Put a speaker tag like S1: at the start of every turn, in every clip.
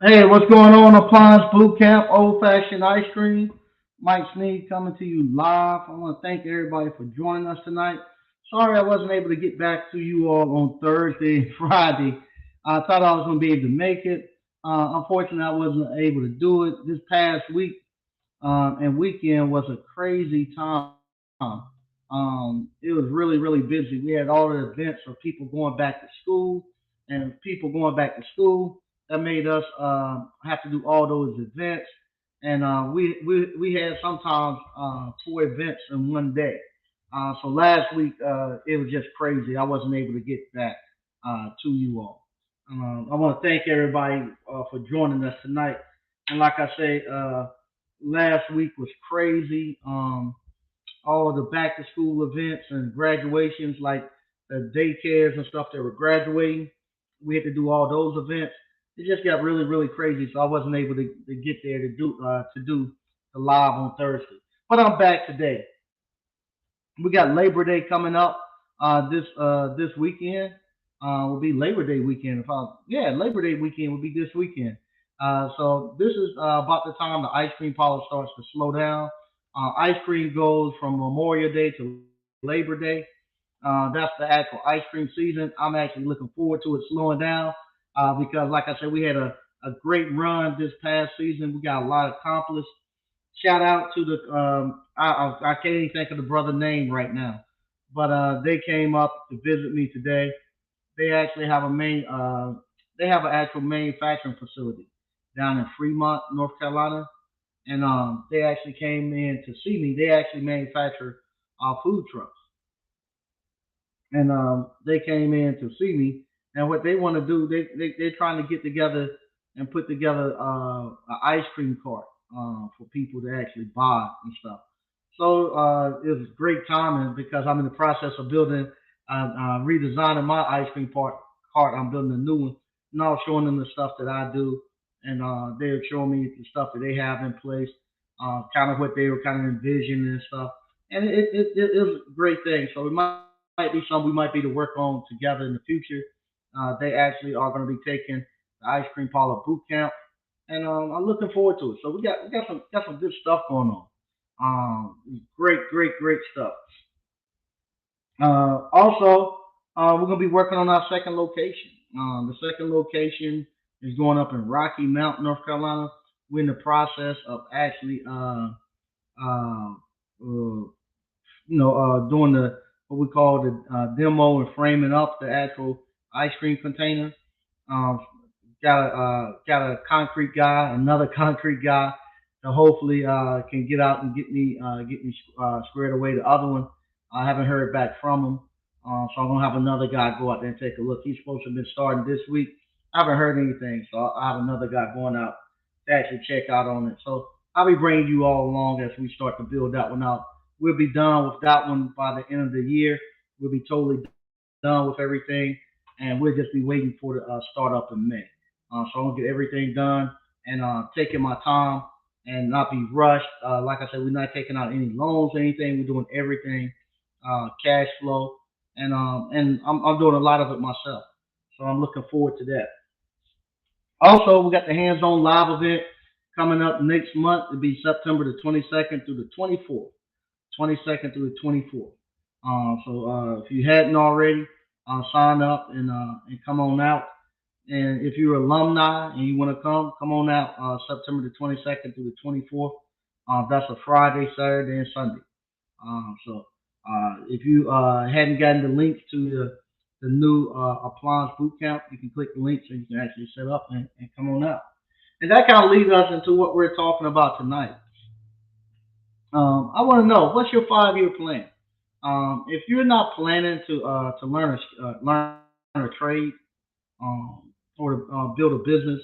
S1: Hey, what's going on? Appliance Boot Camp, Old Fashioned Ice Cream. Mike Sneed coming to you live. I want to thank everybody for joining us tonight. Sorry I wasn't able to get back to you all on Thursday and Friday. I thought I was going to be able to make it. Unfortunately, I wasn't able to do it. This past week and weekend was a crazy time. It was really busy. We had all the events of people going back to school, and people going back to school. That made us have to do all those events, and we had sometimes four events in one day. So last week it was just crazy. I wasn't able to get back to you all. I want to thank everybody for joining us tonight. And like I say, last week was crazy. All of the back to school events and graduations, like the daycares and stuff that were graduating, we had to do all those events. It just got really crazy, so I wasn't able to get there to do the live on Thursday. But I'm back today. We got Labor Day coming up this weekend. Will be Labor Day weekend. Yeah, Labor Day weekend will be this weekend. So this is about the time the ice cream parlor starts to slow down. Ice cream goes from Memorial Day to Labor Day. That's the actual ice cream season. I'm actually looking forward to it slowing down because, like I said, we had a great run this past season. We got a lot accomplished. Shout out to the I can't even think of the brother name right now, but they came up to visit me today. They actually have they have an actual manufacturing facility down in Fremont, North Carolina, and they actually came in to see me. They actually manufacture food trucks, and they came in to see me. And what they want to do, they're trying to get together and put together an ice cream cart for people to actually buy and stuff. So it was great timing because I'm in the process of building, redesigning my ice cream cart. I'm building a new one, and I was showing them the stuff that I do, and they were showing me the stuff that they have in place, kind of what they were kind of envisioning and stuff. And it was a great thing. So it might be something we might be to work on together in the future. They actually are going to be taking the ice cream parlor boot camp, and I'm looking forward to it. So we got some good stuff going on. Great stuff. Also, we're gonna be working on our second location. The second location is going up in Rocky Mount, North Carolina. We're in the process of actually doing the what we call the demo and framing up the actual ice cream container. Um, got a concrete guy, another concrete guy, that hopefully can get out and get me squared away. The other one, I haven't heard back from him, so I'm gonna have another guy go out there and take a look. He's supposed to have been starting this week. I haven't heard anything, so I have another guy going out to actually check out on it. So I'll be bringing you all along as we start to build that one out. We'll be done with that one by the end of the year. We'll be totally done with everything, and we'll just be waiting for the start up in May. So I'm gonna get everything done and taking my time and not be rushed. Like I said, we're not taking out any loans or anything. We're doing everything cash flow, and I'm doing a lot of it myself. So I'm looking forward to that. Also, we got the hands-on live event coming up next month. It'll be September the 22nd through the 24th. 22nd through the 24th. So if you hadn't already, sign up and come on out. And if you're alumni and you want to come on out September the 22nd through the 24th. That's a Friday, Saturday, and Sunday. So if you hadn't gotten the link to the new Appliance Boot Camp, you can click the link so you can actually set up and come on out. And that kind of leads us into what we're talking about tonight. I want to know what's your 5 year plan. If you're not planning to learn a trade, or to build a business,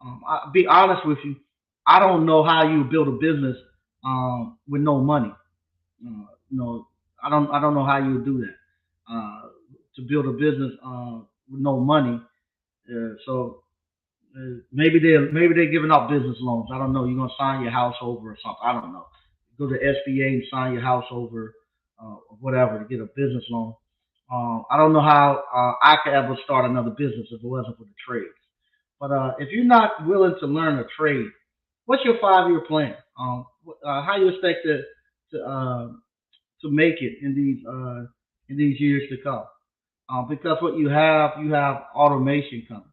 S1: I'll be honest with you, I don't know how you build a business with no money. I don't know how you would do that. To build a business with no money. So maybe they're giving out business loans. I don't know. You're gonna sign your house over or something. I don't know. Go to SBA and sign your house over, or whatever, to get a business loan. I don't know how I could ever start another business if it wasn't for the trades. But if you're not willing to learn a trade, what's your 5 year plan? How you expect to to make it in these years to come? Because what you have automation coming.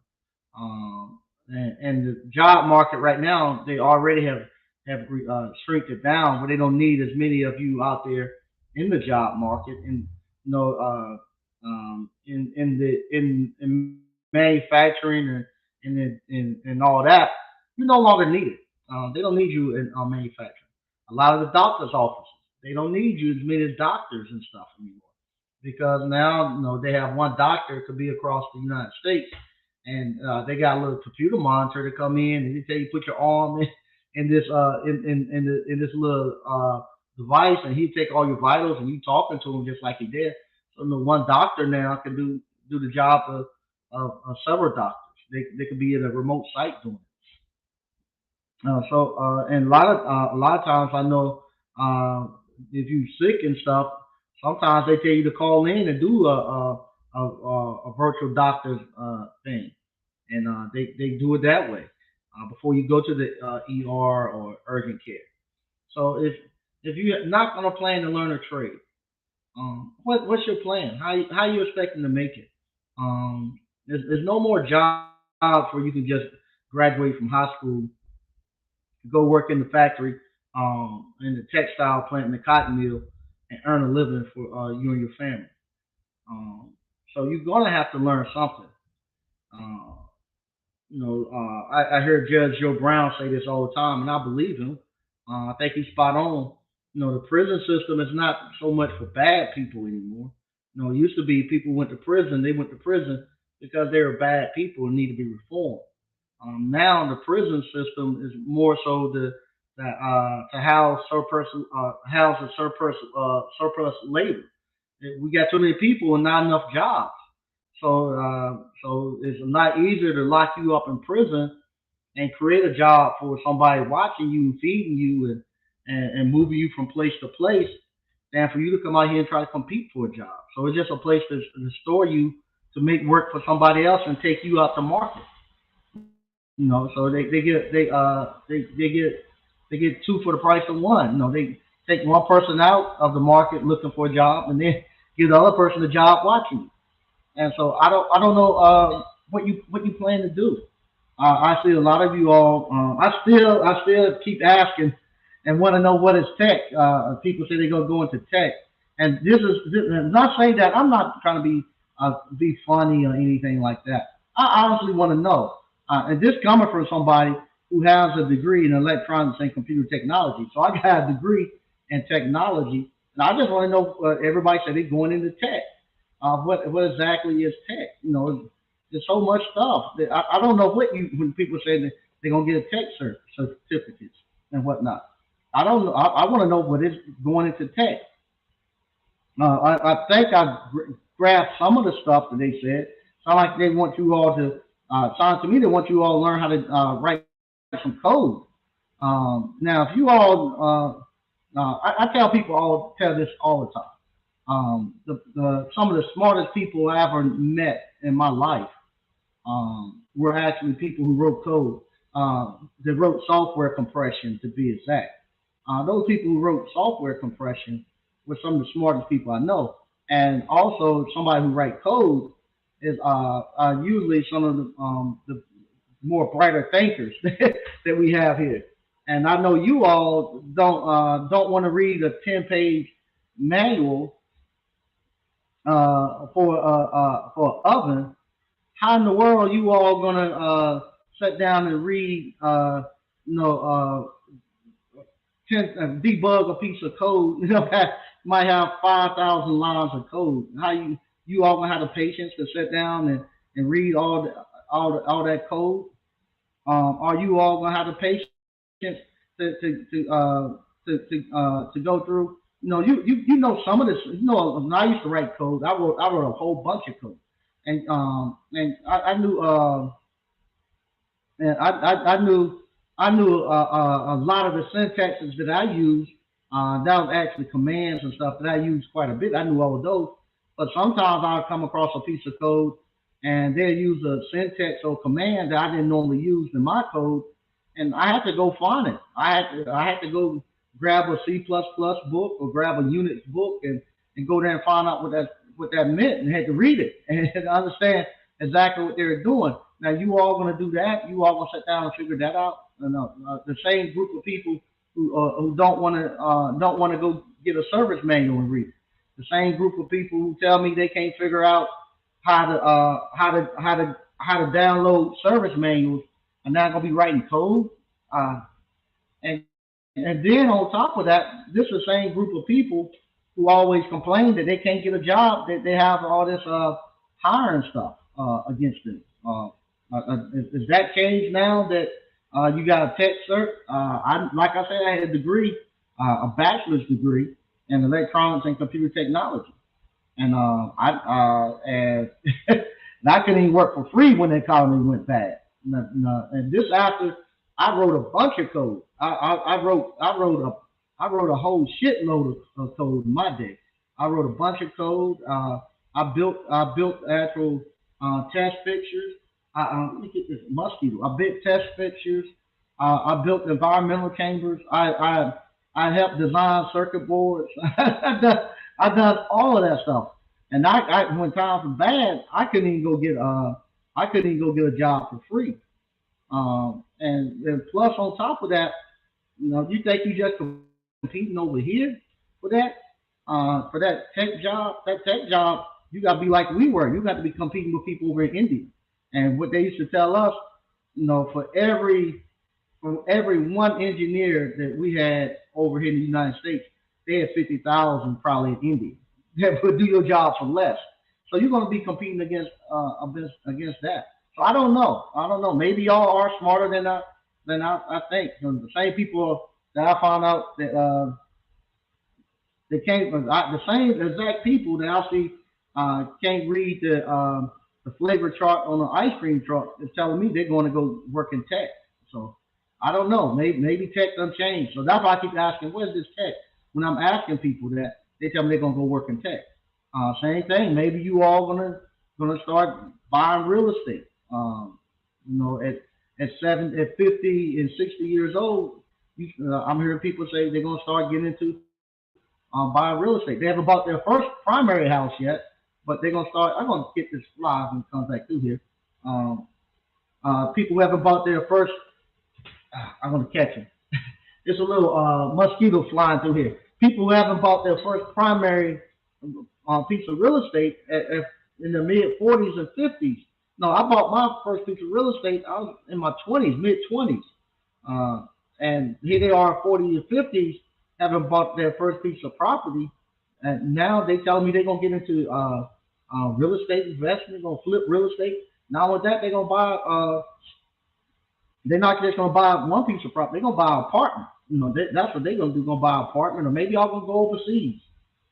S1: And the job market right now, they already have shrink it down, where they don't need as many of you out there in the job market, and in manufacturing and all that. You no longer need it. They don't need you in manufacturing. A lot of the doctors' offices, they don't need you as many doctors and stuff anymore, because now they have one doctor could be across the United States, and they got a little computer monitor to come in and they tell you put your arm in this in this little device, and he take all your vitals, and you talking to him just like he did. So the one doctor now can do the job of several doctors. They could be in a remote site doing it. And a lot of times I know if you sick and stuff, sometimes they tell you to call in and do a virtual doctor's thing, and they do it that way before you go to the ER or urgent care. So if you're not going to plan to learn a trade, what's your plan? How you expecting to make it? There's no more jobs where you can just graduate from high school, go work in the factory, in the textile plant, in the cotton mill, and earn a living for you and your family. Um, so you're gonna have to learn something. Uh, I hear Judge Joe Brown say this all the time, and I believe him. I think he's spot on. The prison system is not so much for bad people anymore. It used to be people went to prison. They went to prison because they were bad people and need to be reformed. Now the prison system is more so to house the surplus labor. We got too many people and not enough jobs. So it's a lot easier to lock you up in prison and create a job for somebody watching you and feeding you and moving you from place to place than for you to come out here and try to compete for a job. So it's just a place to store you to make work for somebody else and take you out the market. So they get two for the price of one. They take one person out of the market looking for a job, and then give the other person a job watching you. And so I don't know what you plan to do. I see a lot of you all. I still keep asking and want to know what is tech. People say they're gonna go into tech, and I'm not saying that. I'm not trying to be funny or anything like that. I honestly want to know, and this coming from somebody who has a degree in electronics and computer technology. So I got a degree in technology, and I just want to know. Everybody said they're going into tech. What exactly is tech? There's so much stuff that I don't know what you when people say that they're gonna get a tech certificates and whatnot. I don't know. I want to know what is going into tech. I think grasped some of the stuff that they said. Sound like they want you all to. Sounds to me they want you all to learn how to write some code. Now, if you all, I tell people tell this all the time. Some of the smartest people I ever met in my life were actually people who wrote code. They wrote software compression to be exact. Those people who wrote software compression were some of the smartest people I know. And also, somebody who write code is usually some of the more brighter thinkers that we have here. And I know you all don't want to read a 10-page manual for an oven. How in the world are you all gonna sit down and read you know debug a piece of code that might have 5,000 lines of code? How you all gonna have the patience to sit down and read all that code? Are you all gonna have the patience to to to uh, to go through? You know some of this. When I used to write code, I wrote a whole bunch of code, and I knew and I knew a lot of the syntaxes that I used. That was actually commands and stuff that I used quite a bit. I knew all of those, but sometimes I'd come across a piece of code. and they use a syntax or command that I didn't normally use in my code, and I had to go find it. I had to go grab a C++ book or grab a Unix book and go there and find out what that meant and had to read it and understand exactly what they were doing. Now you all going to do that? You all going to sit down and figure that out? No, the same group of people who don't want to go get a service manual and read it. The same group of people who tell me they can't figure out how to download service manuals are now going to be writing code. Uh, and then on top of that, this is the same group of people who always complain that they can't get a job, that they have all this hiring stuff against them. Is that changed now that you got a tech cert? Like I said, I had a degree, a bachelor's degree in electronics and computer technology, and and and I couldn't even work for free when the economy went bad. And this after I wrote a bunch of code. I wrote a whole shitload of code in my day. I wrote a bunch of code. I built actual test fixtures. Let me get this mosquito. I built test fixtures. I built environmental chambers. I helped design circuit boards. I done all of that stuff. And when times were bad, I couldn't even go get a job for free. And plus on top of that, you think you just competing over here for that tech job? That tech job, you got to be like we were. You got to be competing with people over in India. And what they used to tell us, for every one engineer that we had over here in the United States, they had 50,000 probably in India that would do your job for less. So you're going to be competing against that. So I don't know. I don't know. Maybe y'all are smarter than I think. The same people that I found out that they can't, the same exact people that I see can't read the flavor chart on the ice cream truck is telling me they're going to go work in tech. So I don't know. Maybe tech done changed. So that's why I keep asking, where's this tech? When I'm asking people that, they tell me they're going to go work in tech. Same thing. Maybe you all gonna start buying real estate. At 50 and 60 years old, I'm hearing people say they're gonna start getting into buying real estate. They haven't bought their first primary house yet, but they're gonna start. I'm gonna get this fly when it comes back through here. Um, People who haven't bought their first, I'm gonna catch him. There's a little mosquito flying through here. People who haven't bought their first primary piece of real estate in the mid 40s and 50s. No, I bought my first piece of real estate. I was in my 20s, mid 20s, uh, and here they are, 40s and 50s, haven't bought their first piece of property, and now they telling me they're gonna get into real estate investment, gonna flip real estate. Now with that, they're gonna buy. They're not just gonna buy one piece of property. They're gonna buy an apartment. That's what they're gonna do. Gonna buy an apartment, or maybe y'all gonna go overseas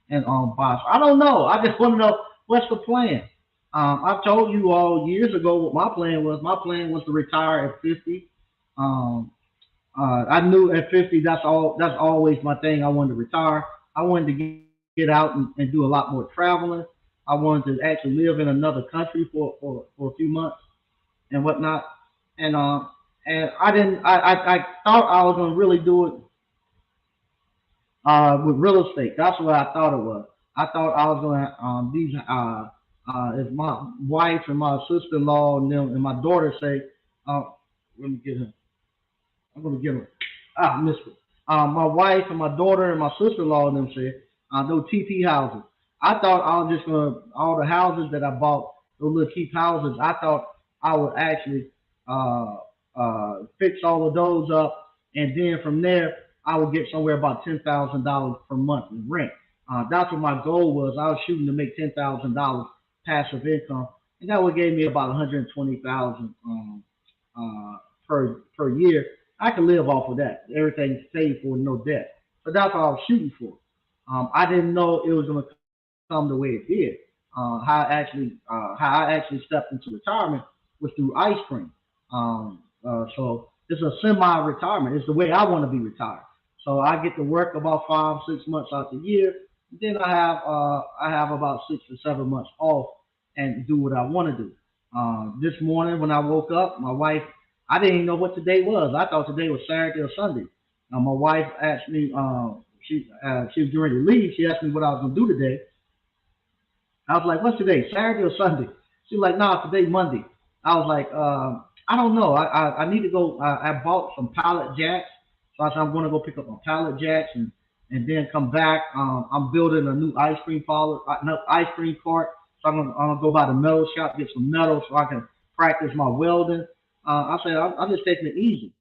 S1: and buy. I don't know. I just want to know what's the plan. I told you all years ago what my plan was. My plan was to retire at 50. Um, I knew at 50 that's all. That's always my thing. I wanted to retire. I wanted to get out and do a lot more traveling. I wanted to actually live in another country for a few months and whatnot. And I didn't. I thought I was gonna really do it with real estate. That's what I thought it was. I thought I was gonna these as my wife and my sister-in-law and them and my daughter say, uh, let me get her. I'm gonna get her. Missed it. My wife and my daughter and my sister-in-law and them said, those TP houses. I thought I was just gonna all the houses that I bought, those little cheap houses. I thought I would actually fix all of those up, and then from there I would get somewhere about $10,000 per month in rent. That's what my goal was. I was shooting to make $10,000 passive income, and that would give me about 120,000 per year. I could live off of that. Everything's paid for, no debt. So that's what I was shooting for. I didn't know it was going to come the way it did. How I actually stepped into retirement was through ice cream. So it's a semi-retirement. It's the way I want to be retired. So I get to work about 5, 6 months out the year. Then I have about 6 or 7 months off and do what I want to do. This morning when I woke up, my wife, I didn't even know what today was. I thought today was Saturday or Sunday. My wife asked me, she was getting ready to leave. She asked me what I was gonna do today. I was like, what's today, Saturday or Sunday? She was like, nah, today Monday. I was like, I don't know. I need to go. I bought some pallet jacks, so I said I'm going to go pick up my pallet jacks and then come back. I'm building a new ice cream parlor, no, ice cream cart. So I'm gonna go by the metal shop, get some metal so I can practice my welding. I said I'm just taking it easy.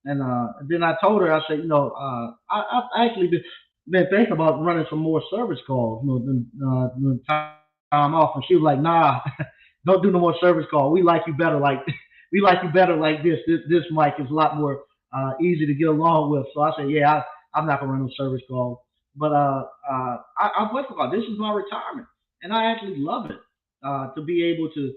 S1: And then I told her, I said, I've actually been thinking about running some more service calls, the time off. And she was like, nah, don't do no more service call. We like you better like we like you better like this. This mic is a lot more easy to get along with. So I said, yeah, I'm not gonna run no service call. But what's it called? This is my retirement, and I actually love it to be able to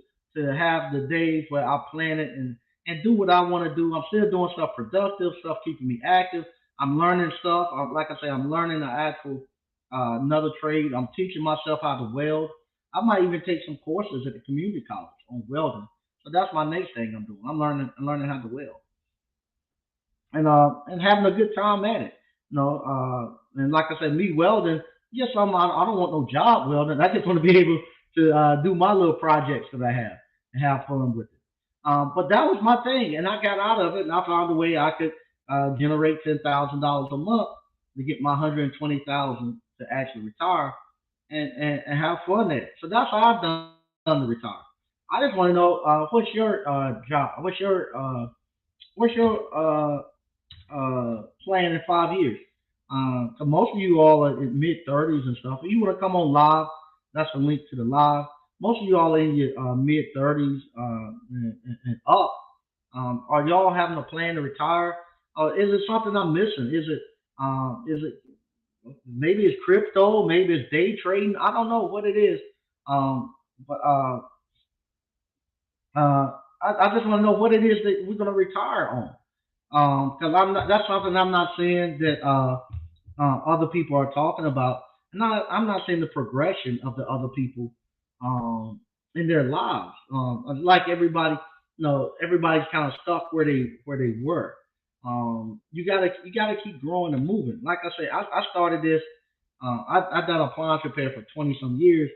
S1: have the days where I plan it and do what I want to do. I'm still doing stuff productive, stuff keeping me active. I'm learning stuff. Like I say, I'm learning an actual another trade. I'm teaching myself how to weld. I might even take some courses at the community college on welding. So that's my next thing I'm doing. I'm learning how to weld and having a good time at it. And like I said, me welding. Yes, I don't want no job welding. I just want to be able to do my little projects that I have and have fun with it. But that was my thing, and I got out of it, and I found a way I could generate $10,000 a month to get my 120,000 to actually retire and have fun at it. So that's how I've done to retire. I just want to know what's your job? What's your plan in 5 years? So most of you all are in mid 30s and stuff. If you want to come on live, that's a link to the live. Most of you all are in your mid 30s and up. Are y'all having a plan to retire? Is it something I'm missing? Is it maybe it's crypto? Maybe it's day trading? I don't know what it is. But I just want to know what it is that we're going to retire on. Because I'm not, that's something I'm not saying that other people are talking about. I'm not saying the progression of the other people um, in their lives. Like everybody, everybody's kind of stuck where they were. You gotta keep growing and moving. Like I say, I started this. I've done appliance repair for 20 some years.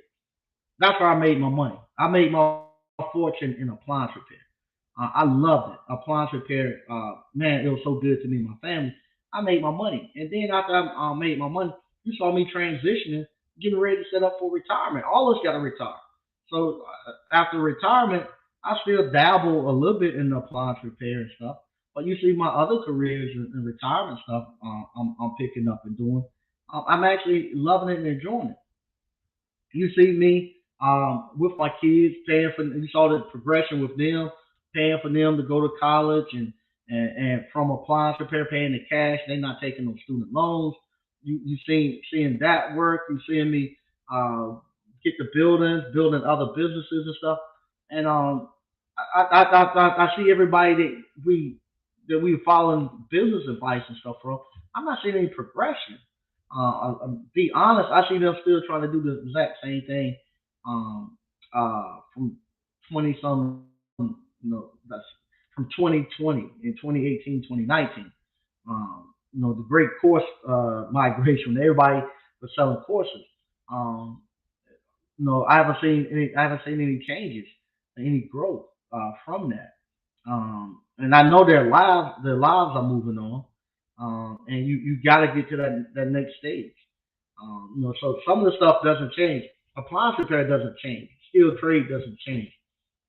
S1: That's where I made my money. I made my fortune in appliance repair. I loved it. Appliance repair, man, it was so good to me and my family. I made my money. And then after I made my money, you saw me transitioning, getting ready to set up for retirement. All of us got to retire. So after retirement, I still dabble a little bit in the appliance repair and stuff. But you see my other careers and retirement stuff I'm picking up and doing. I'm actually loving it and enjoying it. You see me with my kids paying for. You saw the progression with them, paying for them to go to college and from appliance repair, paying the cash. They're not taking no student loans. You seeing that work. You seeing me uh, get the buildings, building other businesses and stuff. And I see everybody that we following business advice and stuff from. I'm not seeing any progression. Be honest, I see them still trying to do the exact same thing from 20 some, that's from 2020 and 2018, 2019. The great course migration. Everybody was selling courses. Um, I haven't seen any changes, any growth from that. And I know their lives are moving on, and you got to get to that next stage. So some of the stuff doesn't change. Appliance repair doesn't change. Steel trade doesn't change.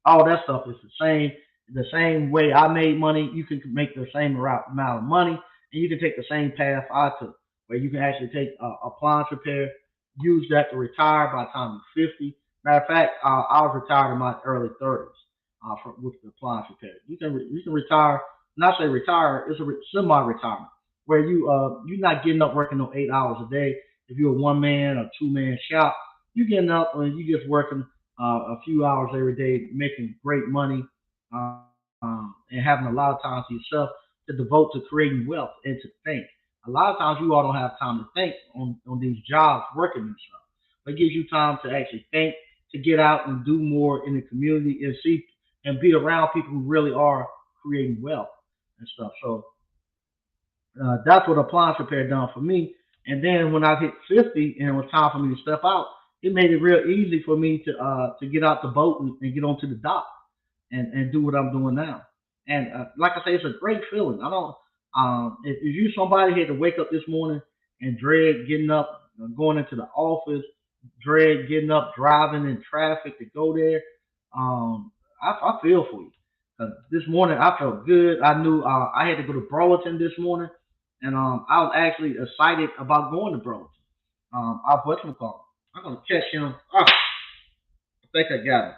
S1: All that stuff is the same. The same way I made money, you can make the same amount of money, and you can take the same path I took, where you can actually take appliance repair, use that to retire by the time you're 50. Matter of fact, I was retired in my early 30s with the appliance repair. You can retire, not say retire, it's a semi-retirement where you're not getting up working no 8 hours a day. If you're a one man or two man shop, you getting up and you just working a few hours every day, making great money, and having a lot of time to yourself to devote to creating wealth and to think. A lot of times you all don't have time to think on these jobs, working and stuff. But it gives you time to actually think, to get out and do more in the community and see. and be around people who really are creating wealth and stuff. So that's what appliance repair done for me. And then when I hit 50 and it was time for me to step out, it made it real easy for me to get out the boat and get onto the dock and do what I'm doing now. And like I say, it's a great feeling. I don't. If you somebody had to wake up this morning and dread getting up, going into the office, dread getting up, driving in traffic to go there, I feel for you. This morning I felt good. I knew I had to go to Burlington this morning, and I was actually excited about going to Burlington. I what's him called? I'm gonna catch him. Ah, I think I got him.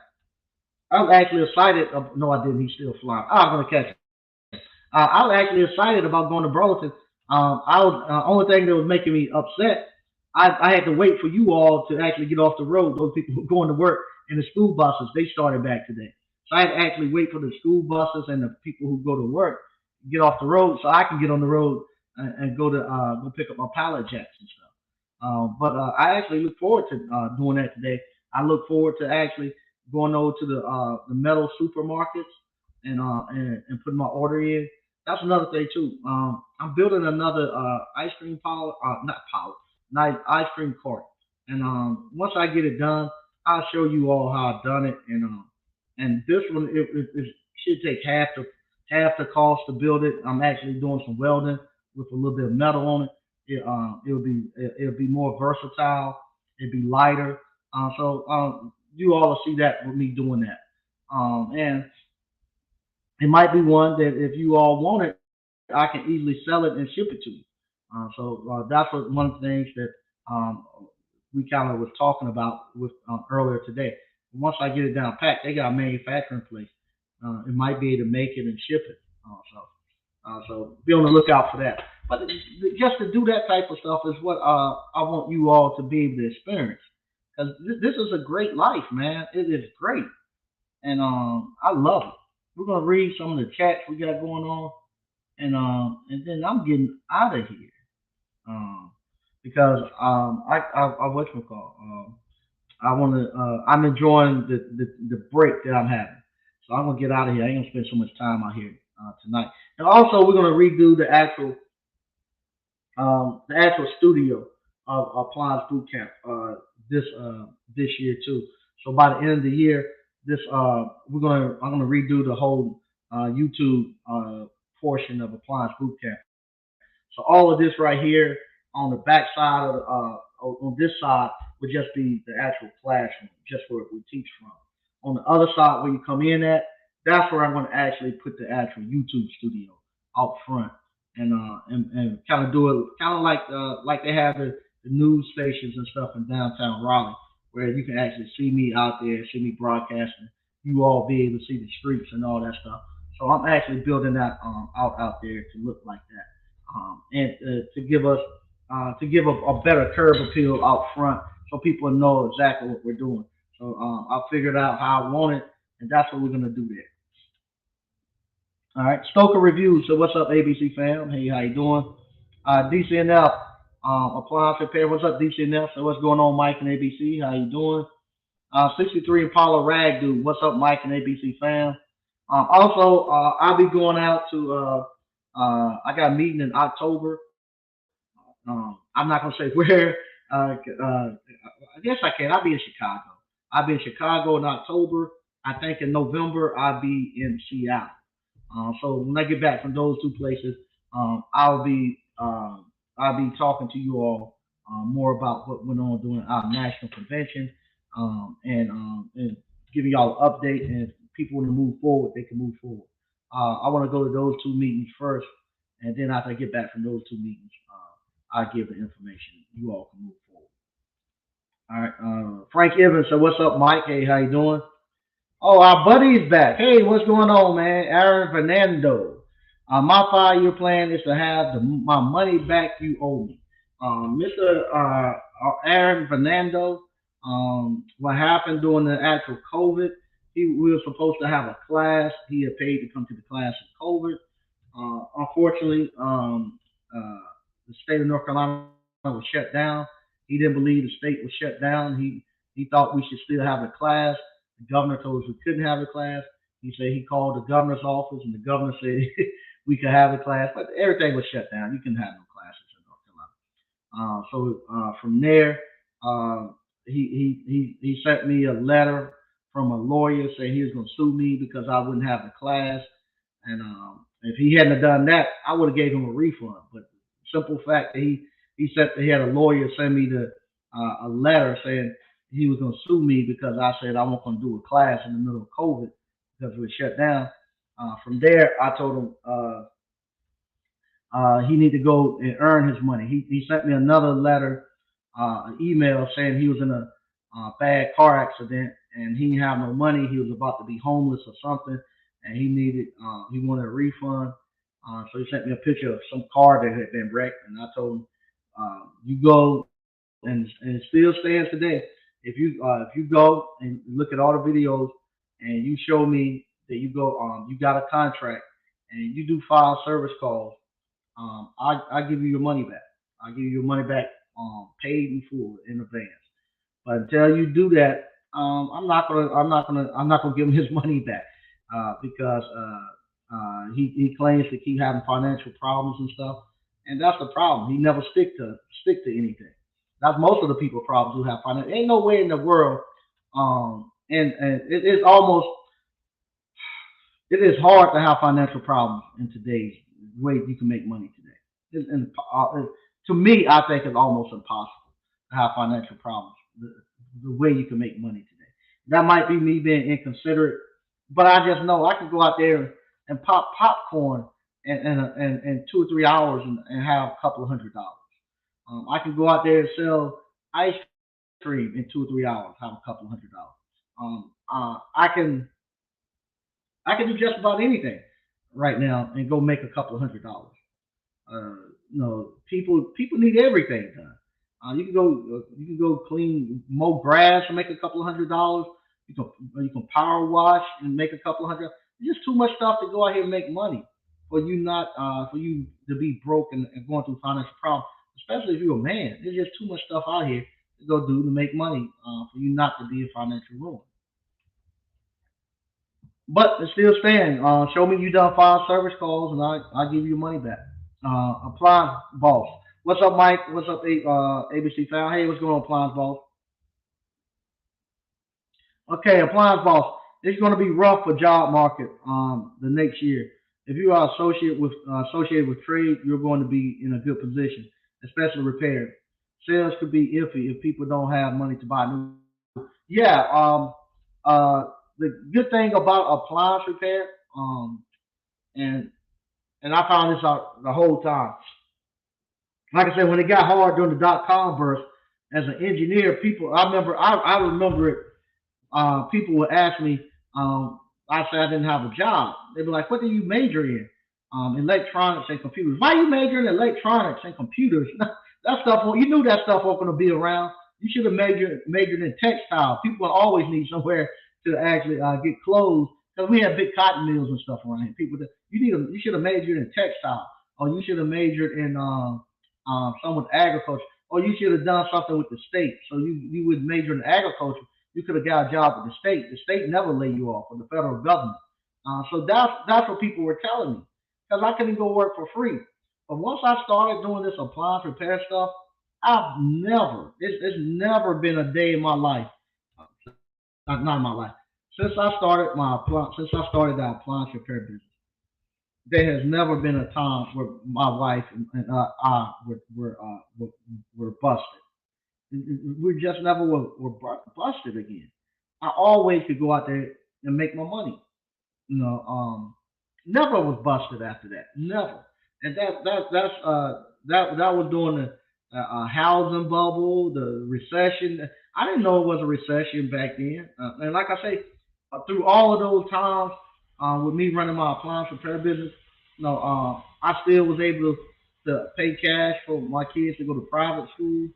S1: I was actually excited. No, I didn't. He's still flying. I'm gonna catch him. I was actually excited about going to Burlington. I was only thing that was making me upset. I had to wait for you all to actually get off the road. Those people who going to work and the school buses, they started back today. So I had to actually wait for the school buses and the people who go to work to get off the road so I can get on the road and go pick up my pallet jacks and stuff. But I actually look forward to doing that today. I look forward to actually going over to the metal supermarkets and putting my order in. That's another thing too. I'm building another ice cream power, not power, nice ice cream cart. And once I get it done, I'll show you all how I've done it. And this one it should take half the cost to build it. I'm actually doing some welding with a little bit of metal on it. It'll be more versatile. It'll be lighter. So you all will see that with me doing that. And it might be one that if you all want it, I can easily sell it and ship it to you. So that's one of the things that um, we kind of was talking about with earlier today. Once I get it down packed, they got a manufacturing place. It might be able to make it and ship it. So be on the lookout for that. But just to do that type of stuff is what I want you all to be able to experience. Because this is a great life, man. It is great, and I love it. We're gonna read some of the chats we got going on, and then I'm getting out of here. Um, because I what's it called? I want to. I'm enjoying the break that I'm having, so I'm gonna get out of here. I ain't gonna spend so much time out here tonight. And also, we're gonna redo the actual studio of Appliance Boot Camp this year too. So by the end of the year, this I'm gonna redo the whole YouTube portion of Appliance Boot Camp. So all of this right here on the back side of on this side would just be the actual classroom, just where we teach from. On the other side where you come in at, that's where I'm going to actually put the actual YouTube studio out front and kind of do it kind of like they have the news stations and stuff in downtown Raleigh, where you can actually see me out there, see me broadcasting. You all be able to see the streets and all that stuff. So I'm actually building that out there to look like that and to give a better curb appeal out front, so people know exactly what we're doing. So I figured out how I want it, and that's what we're gonna do there. All right, Stoker Reviews. So what's up, ABC fam? Hey, how you doing? DCNF Appliance Repair. What's up, DCNF? So what's going on, Mike and ABC? How you doing? 63 Impala Rag Dude. What's up, Mike and ABC fam? Also, I'll be going out to. I got a meeting in October. I'm not gonna say where. I guess I can. I'll be in Chicago. I'll be in Chicago in October. I think in November I'll be in Seattle. So when I get back from those two places, I'll be talking to you all more about what went on during our national convention, and giving y'all an update. And if people want to move forward, they can move forward. I want to go to those two meetings first, and then after I get back from those two meetings, I give the information. You all can move forward. All right. Frank Evans. So what's up, Mike? Hey, how you doing? Oh, our buddy's back. Hey, what's going on, man? Aaron Fernando. My 5 year plan is to have my money back you owe me. Mr. Aaron Fernando, what happened during the actual COVID, we were supposed to have a class. He had paid to come to the class in COVID. Unfortunately, the state of North Carolina was shut down. He didn't believe the state was shut down. He thought we should still have a class. The governor told us we couldn't have a class. He said he called the governor's office, and the governor said we could have the class, but everything was shut down. You couldn't have no classes in North Carolina. So from there, uh, he sent me a letter from a lawyer saying he was going to sue me because I wouldn't have the class. And if he hadn't done that, I would have gave him a refund. But simple fact that he said that he had a lawyer send me a letter saying he was going to sue me because I said I wasn't going to do a class in the middle of COVID because it was shut down. From there, I told him he need to go and earn his money. He sent me another letter, an email saying he was in a bad car accident and he didn't have no money. He was about to be homeless or something, and he wanted a refund. So he sent me a picture of some car that had been wrecked, and I told him, you go and it still stands today. If you go and look at all the videos and you show me that you got a contract and you do file service calls, I give you your money back. I give you your money back, paid in full in advance. But until you do that, I'm not gonna give him his money back because he claims to keep having financial problems and stuff, and that's the problem. He never stick to anything. That's most of the people problems who have financial. Ain't no way in the world, and it's almost it is hard to have financial problems in today's way you can make money today. To me, I think it's almost impossible to have financial problems the way you can make money today. That might be me being inconsiderate, but I just know I can go out there and pop popcorn in 2 or 3 hours and have a couple of $100. I can go out there and sell ice cream in 2 or 3 hours, have a couple of $100. I can do just about anything right now and go make a couple of $100. People need everything done. You can go clean, mow grass and make a couple of $100. You can power wash and make a couple of hundred. There's just too much stuff to go out here and make money for you to be broke and going through financial problems. Especially if you're a man, there's just too much stuff out here to go do to make money for you not to be in financial ruin. But it still stands. Show me you done five service calls, and I give you your money back. Appliance boss. What's up, Mike? What's up, ABC fan? Hey, what's going on, appliance boss? Okay, appliance boss. It's going to be rough for job market the next year. If you are associated with trade, you're going to be in a good position, especially repair. Sales could be iffy if people don't have money to buy new. Yeah. Uh, the good thing about appliance repair, and and I found this out the whole time. Like I said, when it got hard during the .com burst, as an engineer, I remember it. People would ask me, I said I didn't have a job. They'd be like, "What do you major in?" Electronics and computers. Why are you majoring in electronics and computers? That stuff, you knew that stuff wasn't going to be around. You should have majored in textile. People will always need somewhere to actually get clothes because we have big cotton mills and stuff around here. You should have majored in textile, or you should have majored in some with agriculture, or you should have done something with the state. So you would major in agriculture. You could have got a job with the state. The state never lay you off, or the federal government. So that's what people were telling me because I couldn't go work for free. But once I started doing this appliance repair stuff, it's never been a day in my life, not in my life, since I started the appliance repair business. There has never been a time where my wife and I were busted. We just never were busted again. I always could go out there and make my money. You know, never was busted after that. Never. And that was during the housing bubble, the recession. I didn't know it was a recession back then. And like I say, through all of those times, with me running my appliance repair business, I still was able to pay cash for my kids to go to private school,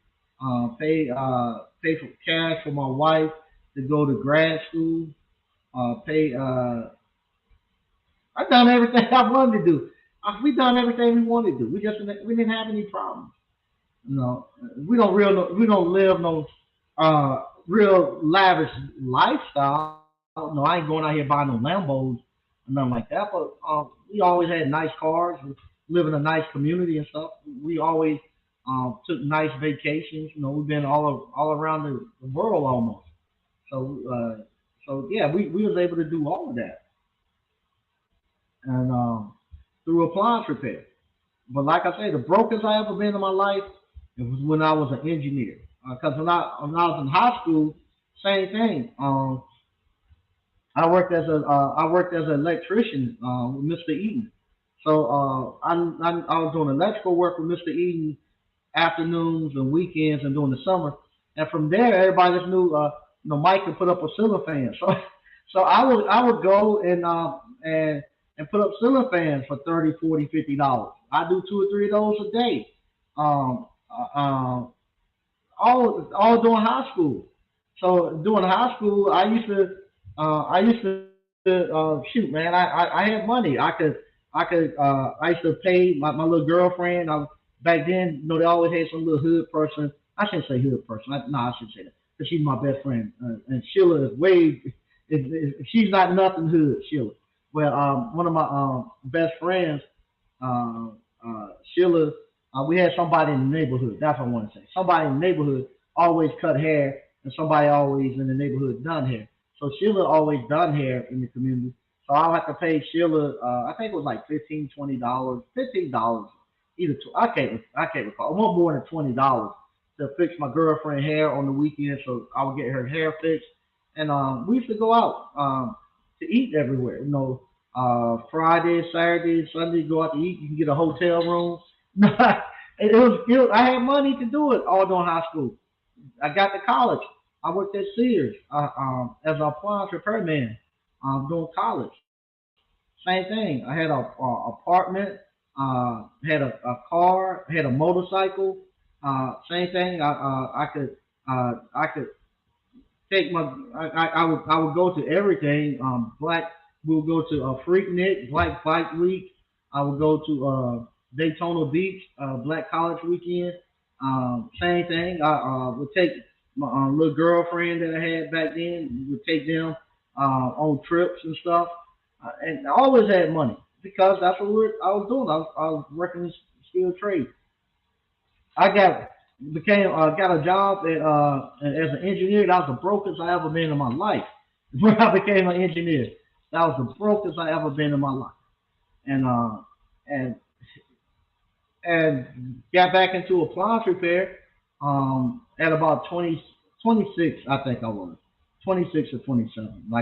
S1: pay for cash for my wife to go to grad school, pay I done everything I wanted to do. We done everything we wanted to do. We didn't have any problems. We don't live no real lavish lifestyle. no, I ain't going out here buying no Lambos or nothing like that. But we always had nice cars. We live in a nice community and stuff. We always took nice vacations. You know, we've been all around the world almost. So yeah, we was able to do all of that, and through appliance repair. But like I say, the brokest I ever been in my life, it was when I was an engineer. Because when I was in high school, same thing. I worked as an electrician with Mr. Eaton. So I was doing electrical work with Mr. Eaton afternoons and weekends and during the summer. And from there, everybody just knew, Mike could put up a ceiling fan. So I would go and put up ceiling fans for 30, 40, $50. I do two or three of those a day. Um, all during high school. So during high school, I used to shoot, man. I had money. I used to pay my little girlfriend. Back then, they always had some little hood person. I shouldn't say hood person. No, I shouldn't say that because she's my best friend. And Sheila is way. She's not nothing hood, Sheila. Well, one of my best friends, uh, Sheila, we had somebody in the neighborhood. That's what I want to say. Somebody in the neighborhood always cut hair, and somebody always in the neighborhood done hair. So Sheila always done hair in the community. So I have to pay Sheila. I think it was like $15, $20, $15. I can't recall. It wasn't more than $20 to fix my girlfriend hair on the weekend. So I would get her hair fixed, and we used to go out to eat everywhere. Friday, Saturday, Sunday, go out to eat. You can get a hotel room. I had money to do it all during high school. I got to college. I worked at Sears as an appliance repairman during college. Same thing. I had a apartment, had a car, had a motorcycle. Same thing. I could take my I would go to everything. We'll go to Freaknik, Black Bike Week. I would go to Daytona Beach, Black College Weekend. Same thing. I would take my little girlfriend that I had back then. Would take them on trips and stuff, and I always had money because that's what I was doing. I was working in skilled trade. I got a job as an engineer. That was the brokest I ever been in my life. When I became an engineer, that was the brokest I ever been in my life. And and and got back into appliance repair at about 26, I think I was 26 or 27. No,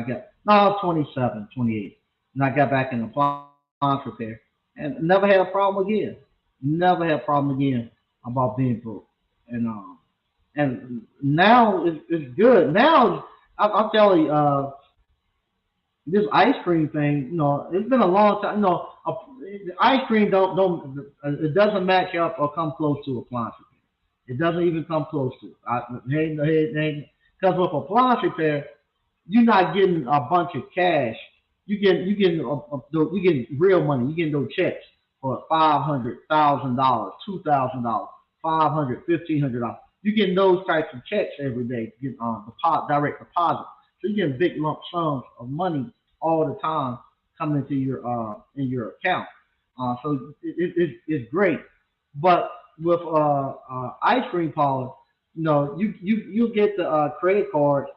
S1: I was 27, 28, and I got back in appliance repair and never had a problem again. Never had a problem again about being broke. And now it's good. Now I'm telling you, this ice cream thing, it's been a long time. Ice cream don't it doesn't match up or come close to appliance repair. It doesn't even come close to it. Because with appliance repair, you're not getting a bunch of cash. You getting real money. You getting those checks for $500,000, $2,000, 500, $1,500. You getting those types of checks every day. Get direct deposit. So you getting big lump sums of money all the time coming into your in your account. It's great. But with ice cream parlor, you get the credit cards.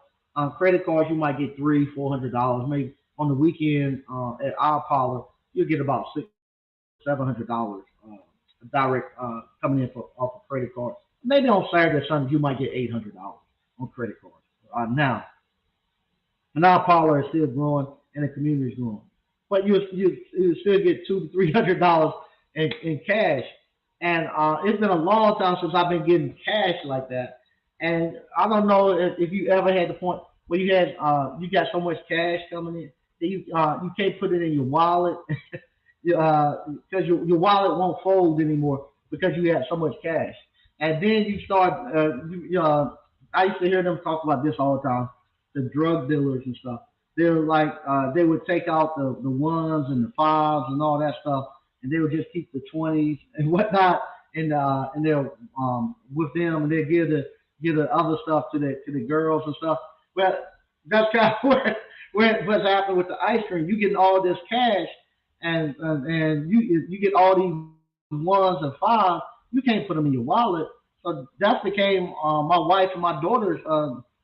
S1: Credit cards you might get $300, $400. Maybe on the weekend at our parlor you'll get about $600, $700 direct coming in off a credit card. Maybe on Saturday or Sunday you might get $800 on credit cards. Now, and our parlor is still growing and the community is growing. But you still get $200 to $300 in cash. And it's been a long time since I've been getting cash like that. And I don't know if you ever had the point where you got so much cash coming in that you can't put it in your wallet because your wallet won't fold anymore because you have so much cash. And then you start, I used to hear them talk about this all the time, the drug dealers and stuff. They're like, they would take out the ones and the fives and all that stuff, and they would just keep the 20s and whatnot, and they'll with them, and they'll give the other stuff to the girls and stuff. Well, that's kind of where what's happening with the ice cream? You getting all this cash, and you get all these ones and fives. You can't put them in your wallet. So that became my wife and my daughter's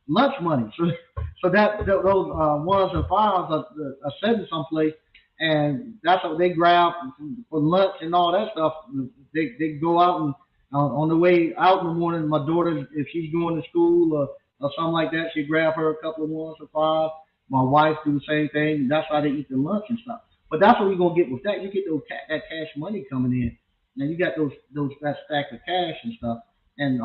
S1: lunch money. So those ones and fives are sitting someplace, and that's what they grab for lunch and all that stuff. They go out and on the way out in the morning, my daughter, if she's going to school or something like that, she grab her a couple of ones or fives. My wife do the same thing. That's how they eat their lunch and stuff. But that's what you're gonna get with that. You get that cash money coming in. Now you got those that stack of cash and stuff, and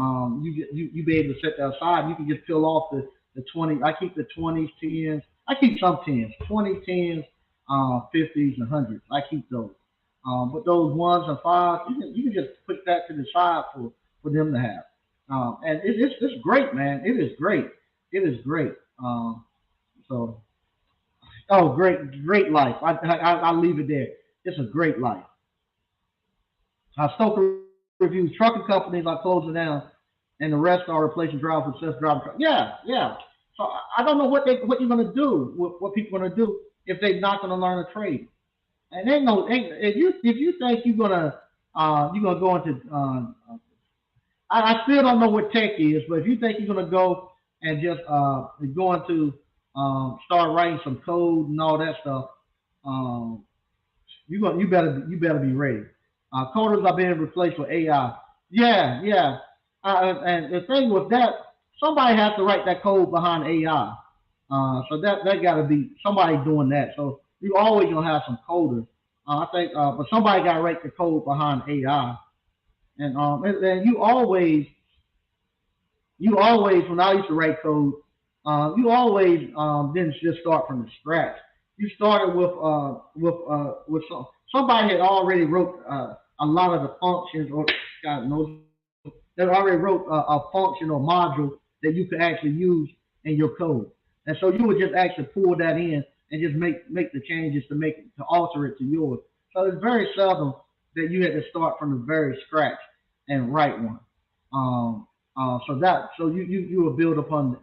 S1: you be able to set that aside. You can just peel off the 20. I keep the 20s, tens. I keep some tens, 20 tens, 50s, and hundreds. I keep those. But those ones and fives, you can just put that to the side for them to have. And it's great, man. It is great. It is great. So, oh, great life. I'll leave it there. It's a great life. Stoker reviews trucking companies are closing down, and the rest are replacing drivers with self-driving trucks. Yeah. So I don't know what you're gonna do, what people gonna do if they're not gonna learn a trade. And ain't if you think you're gonna go into I still don't know what tech is, but if you think you're gonna go and just going to start writing some code and all that stuff, um, you better be ready. Coders are being replaced with AI. Yeah. And the thing with that, somebody has to write that code behind AI. So that got to be somebody doing that. So you always gonna have some coders. I think, but somebody got to write the code behind AI. And you always when I used to write code, you always didn't just start from the scratch. You started with somebody had already wrote a lot of the functions, or God knows they already wrote a function or module that you could actually use in your code. And so you would just actually pull that in and just make the changes to alter it to yours. So it's very seldom that you had to start from the very scratch and write one. Um, so you will build upon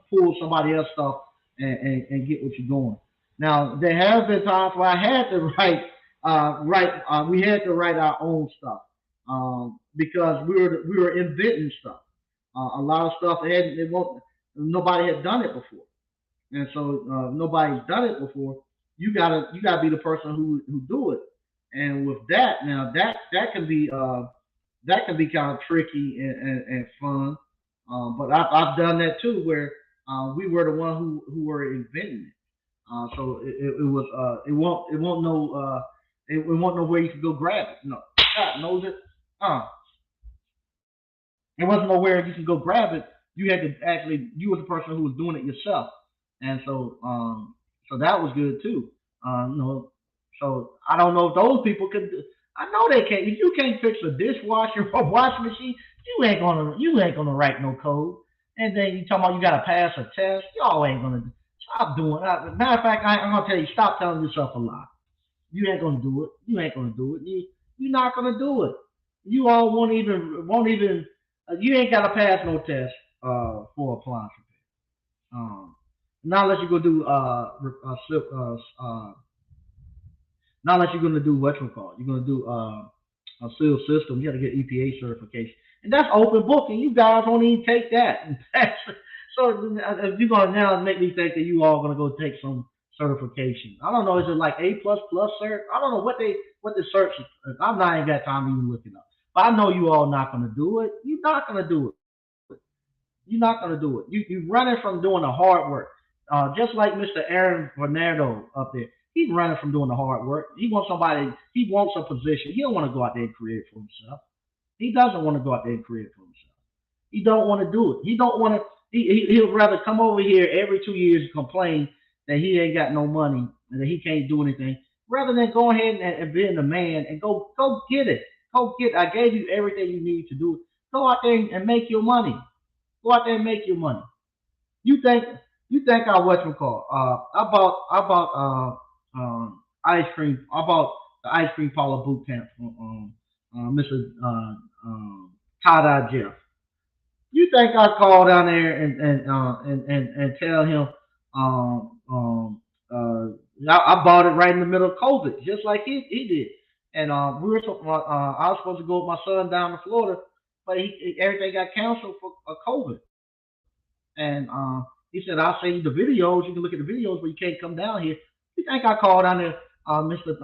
S1: pull somebody else stuff and get what you're going. Now there have been times where I had to we had to write our own stuff because we were inventing stuff. A lot of stuff nobody had done it before, and so nobody's done it before. You gotta be the person who do it. And with that, now that can be kind of tricky and fun. But I've done that too, where we were the one who were inventing it. So it was it won't know it won't know where you can go grab it. No, God knows it. There wasn't nowhere you can go grab it. You had to actually you were the person who was doing it yourself, and so that was good too. So I don't know if those people could. I know they can't. If you can't fix a dishwasher or washing machine, you ain't gonna write no code. And then you talking about you gotta pass a test. Y'all ain't gonna stop doing. Matter of fact, I'm gonna tell you, stop telling yourself a lie. You ain't gonna do it. You ain't gonna do it. You're not gonna do it. You all won't even. You ain't gotta pass no test for appliance repair. Not unless you go do not unless you're gonna do what you call. You're gonna do a seal system. You got to get EPA certification, and that's open book. And you guys won't even take that. So if you're gonna now make me think that you all gonna go take some certification. I don't know. Is it like A plus plus cert? I don't know what the search. I'm not even got time to even look it up. But I know you all not gonna do it. You're not gonna do it. You're not gonna do it. You running from doing the hard work. Just like Mr. Aaron Bernardo up there, he's running from doing the hard work. He wants somebody. He wants a position. He don't want to go out there and create for himself. He doesn't want to go out there and create for himself. He don't want to do it. He don't want to. He'll rather come over here every 2 years and complain that he ain't got no money and that he can't do anything, rather than go ahead and being the man and go get it. Go get. I gave you everything you need to do it. Go out there and make your money. Go out there and make your money. You think you think I what you call? Ice cream. I bought the ice cream parlor boot camp from Mr. Tie Jeff. You think I call down there and tell him Um, uh, I bought it right in the middle of COVID, just like he did. And I was supposed to go with my son down to Florida, but everything got canceled for COVID. And he said, "I'll send you the videos. You can look at the videos, but you can't come down here." You think I called down there, Mister?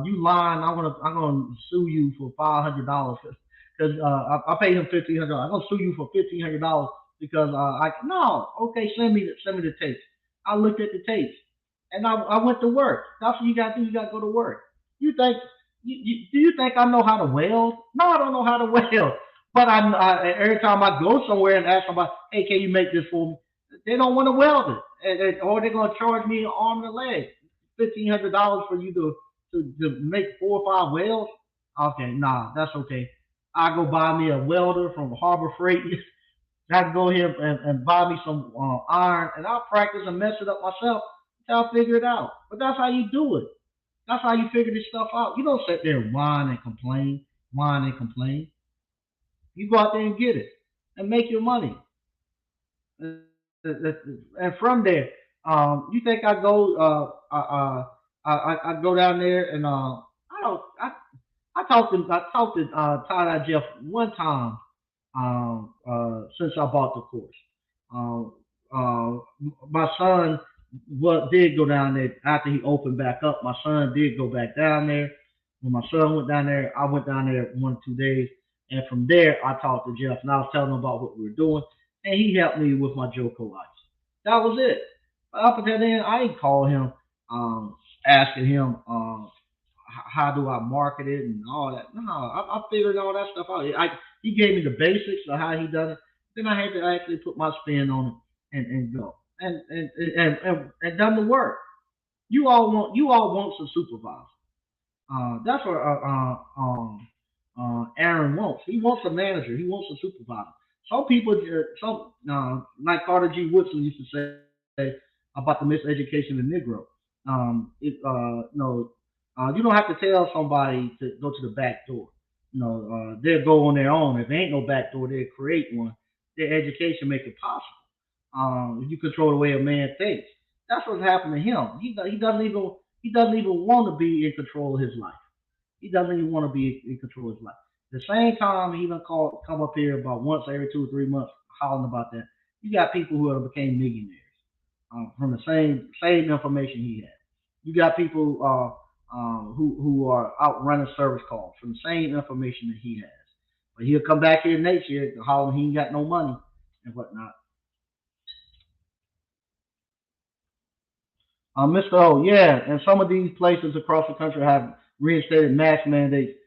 S1: You lying? I'm gonna sue you for $500 because I paid him $1,500. I'm gonna sue you for $1,500 because I no. Okay, send me the tapes. I looked at the tapes and I went to work. That's what you got to do. You got to go to work. You think do you think I know how to weld? No, I don't know how to weld. But every time I go somewhere and ask somebody, "Hey, can you make this for me?" They don't want to weld it, or they're going to charge me an arm and a leg, $1,500 for you to make 4 or 5 welds. Okay, nah, that's okay. I go buy me a welder from Harbor Freight. I can go here and buy me some iron, and I'll practice and mess it up myself until I figure it out. But that's how you do it. That's how you figure this stuff out. You don't sit there and whine and complain. You go out there and get it and make your money. And from there, you think I go down there and I don't I talked to Ty Jeff one time since I bought the course. Um, uh, my son what did go down there after he opened back up. My son did go back down there. When my son went down there, I went down there 1 or 2 days, and from there I talked to Jeff and I was telling him about what we were doing, and he helped me with my Joko ice. That was it. Up until then, I ain't called him asking him how do I market it and all that. No, I figured all that stuff out. He gave me the basics of how he done it. Then I had to actually put my spin on it and go and done the work. You all want some supervisor. That's what Aaron wants. He wants a manager. He wants a supervisor. Some people, like Carter G. Woodson used to say about the miseducation of the Negro. You don't have to tell somebody to go to the back door. They'll go on their own. If there ain't no back door, they'll create one. Their education make it possible. If you control the way a man thinks, that's what's happened to him. He doesn't even want to be in control of his life. He doesn't even want to be in control of his life. At the same time, he done come up here about once every 2 or 3 months hollering about that. You got people who have became millionaires from the same information he had. You got people who are out running service calls from the same information that he has. But he'll come back here next year hollering he ain't got no money and whatnot. Mr. O, yeah, and some of these places across the country have reinstated mask mandates.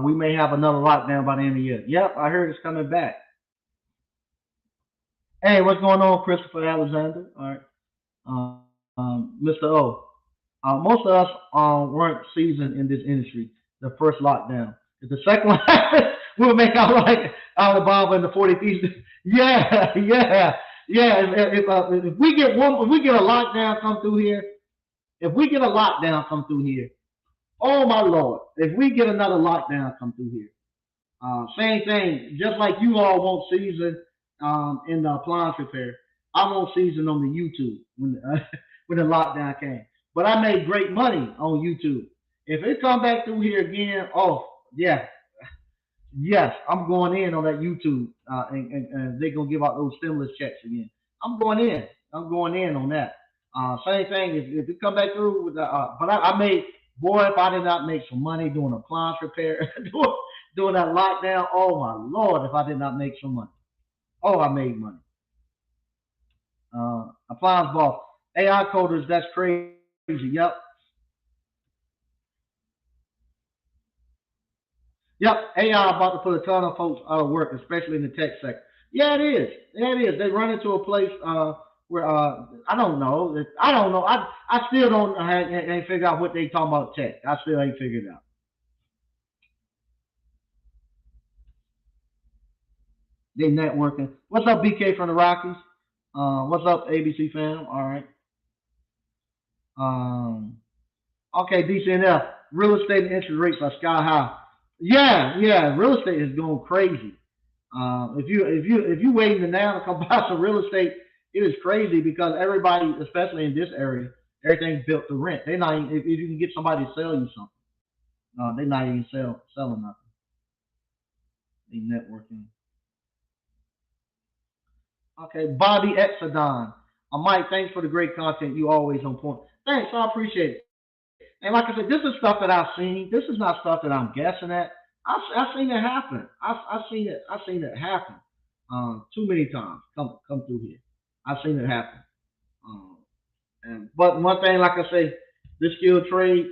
S1: We may have another lockdown by the end of the year. Yep, I heard it's coming back. Hey, what's going on, Christopher Alexander? All right, Mr. O. Most of us weren't seasoned in this industry. The first lockdown. If the second one, we'll make out like Alabama and the 40 Thieves. Yeah, yeah, yeah. If we get if we get a lockdown come through here, if we get a lockdown come through here, oh my lord, if we get another lockdown come through here, same thing. Just like you all won't season in the appliance repair, I won't season on the YouTube when when the lockdown came. But I made great money on YouTube. If it come back through here again, oh yeah, yes, I'm going in on that YouTube, and they're gonna give out those stimulus checks again. I'm going in. I'm going in on that. Same thing. If it come back through with the, but I made boy, if I did not make some money doing appliance repair, doing that lockdown, oh my lord, if I did not make some money, oh I made money. Appliance boss, AI coders, that's crazy. Yep, yep. AI about to put a ton of folks out of work, especially in the tech sector. Yeah, it is. Yeah, it is. They run into a place where I don't know. I don't know. I still don't ain't figure out what they talking about tech. I still ain't figured it out. They networking. What's up, BK from the Rockies? What's up, ABC fam? All right. Um, okay, DCNF. Real estate and interest rates are sky high. Yeah, yeah. Real estate is going crazy. If you waiting now to come buy some real estate, It is crazy because everybody, especially in this area, everything's built to rent. They're not even, if you can get somebody to sell you something, they're not even selling nothing. They networking. Okay, Bobby Exodon. Mike, thanks for the great content. You always on point. Thanks, I appreciate it. And like I said, this is stuff that I've seen. This is not stuff that I'm guessing at. I've seen it happen. I've seen it happen. Too many times come through here. I've seen it happen. Um, but one thing, like I say, this skilled trade,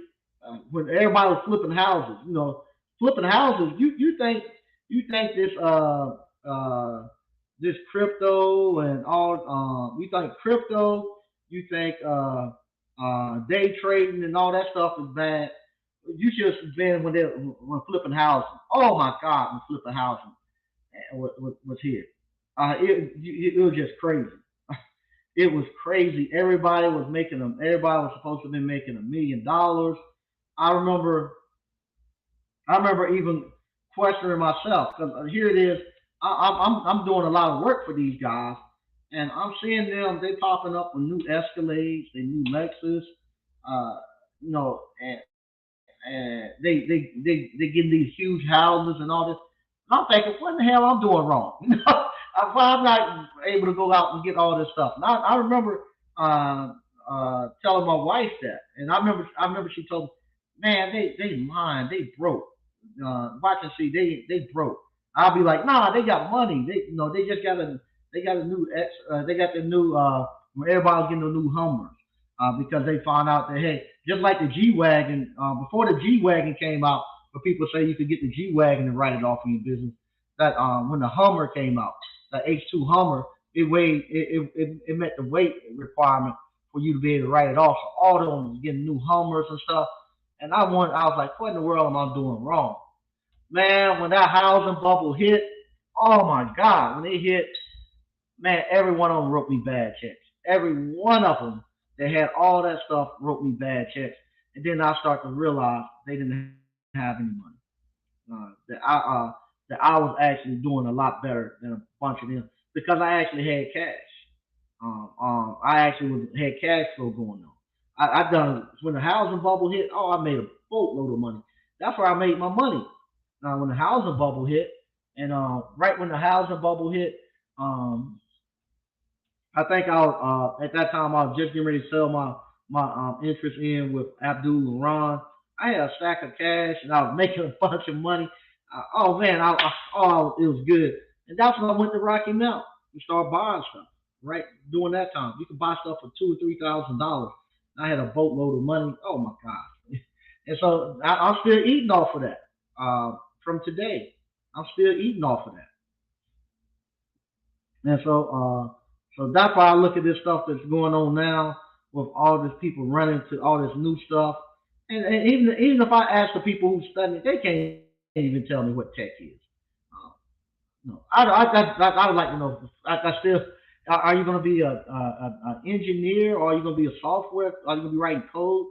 S1: when everybody was flipping houses, flipping houses, you think this crypto and all, you think crypto, you think day trading and all that stuff is bad. You should have been when flipping houses. Oh my God, when flipping houses was here. It was just crazy. It was crazy. Everybody was making them. Everybody was supposed to be making $1 million. I remember. I remember even questioning myself because here it is. I'm doing a lot of work for these guys, and I'm seeing them. They popping up with new Escalades, they new Lexus, and they getting these huge houses and all this. And I'm thinking, what the hell I'm doing wrong? Why I'm not able to go out and get all this stuff. And I remember telling my wife that, and I remember she told me, man, they lying, they broke. Watch and see, they broke. I'll be like, nah, they got money. They just got a new they got the new where everybody's getting the new Hummers because they found out that hey, just like the G wagon before the G wagon came out, where people say you could get the G wagon and write it off in your business. That when the Hummer came out, the H2 Hummer, it met the weight requirement for you to be able to write it off. So all of them was getting new Hummers and stuff. And I was like, what in the world am I doing wrong? Man, when that housing bubble hit, oh my God, when it hit, man, every one of them wrote me bad checks. Every one of them that had all that stuff wrote me bad checks. And then I start to realize they didn't have any money. That I was actually doing a lot better than a bunch of them because I actually had cash. I actually had cash flow going on. I done when the housing bubble hit. Oh, I made a boatload of money. That's where I made my money. When the housing bubble hit, and right when the housing bubble hit, um, I think I was at that time I was just getting ready to sell my interest in with Abdul and Ron. I had a stack of cash and I was making a bunch of money. Oh man, oh it was good. And that's when I went to Rocky Mount and started buying stuff. Right during that time, you could buy stuff for $2,000 or $3,000. I had a boatload of money. Oh my god! And so I'm still eating off of that from today. I'm still eating off of that. And so that's why I look at this stuff that's going on now with all these people running to all this new stuff. And even if I ask the people who study it, they can't even tell me what tech is. Uh, no, I would like to know. I still, are you going to be a engineer or are you going to be a software? Are you going to be writing code,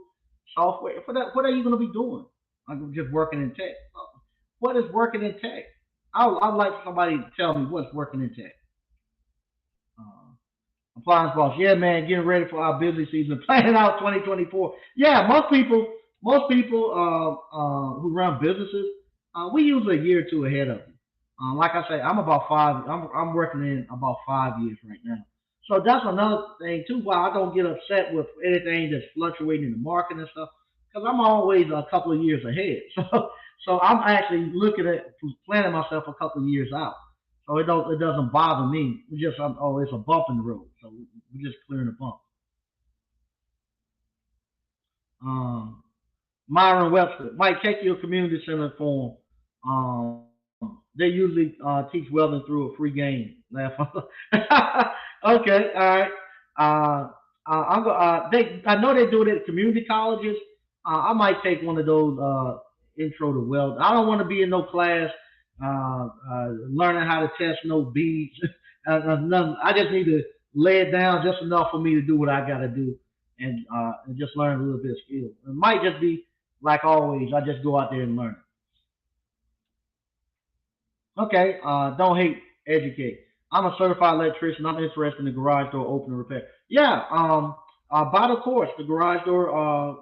S1: software? What are you going to be doing? I'm just working in tech. What is working in tech? I'd like somebody to tell me what's working in tech. Uh, Appliance boss, yeah, man, getting ready for our busy season, planning out 2024. Yeah, most people who run businesses, we usually a year or two ahead of you. Like I say, I'm about five. I'm working in about 5 years right now. So that's another thing too. Why I don't get upset with anything that's fluctuating in the market and stuff, because I'm always a couple of years ahead. So I'm actually looking at planning myself a couple of years out. So it doesn't bother me. It's just oh, it's a bump in the road. So we're just clearing the bump. Um, Myron Webster might take your community center form. They usually teach welding through a free game. Laugh. Okay, all right. Uh, I know they do it at community colleges. I might take one of those intro to welding. I don't want to be in no class learning how to test no beads. Nothing. I just need to lay it down just enough for me to do what I got to do and just learn a little bit of skill. It might just be like always. I just go out there and learn. Okay, don't hate, educate. I'm a certified electrician. I'm interested in the garage door opener repair. Yeah, by the course, the garage door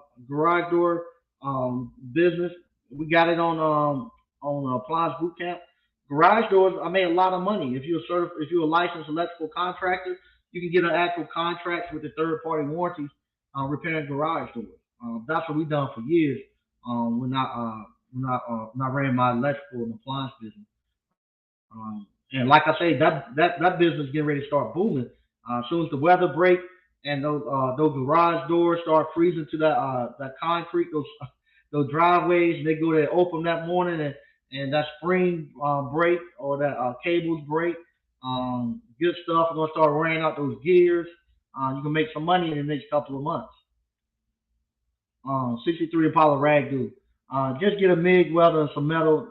S1: business. We got it on Appliance Boot Camp. Garage doors. I made a lot of money. If you're a licensed electrical contractor, you can get an actual contract with the third party warranties repairing garage doors. That's what we've done for years. When I ran my electrical and appliance business. And like I say, that business is getting ready to start booming. As soon as the weather break and those garage doors start freezing to that concrete, those driveways, and they go to open that morning and that spring break or that cables break, good stuff is gonna start wearing out those gears. You can make some money in the next couple of months. 63 Impala Ragdoll. Just get a MIG welder and some metal.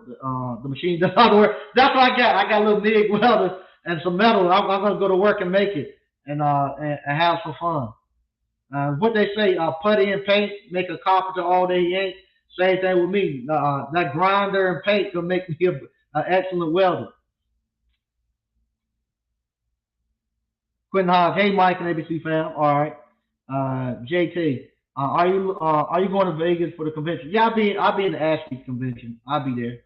S1: The machine does all the work. That's what I got. I got a little MIG welder and some metal. I'm gonna go to work and make it and have some fun. What they say, putty and paint make a carpenter all day he ain't. Same thing with me. That grinder and paint can make me an excellent welder. Quentin Hodge, hey Mike and ABC fam. All right. JT, are you going to Vegas for the convention? Yeah, I'll be in the Ashby convention. I'll be there.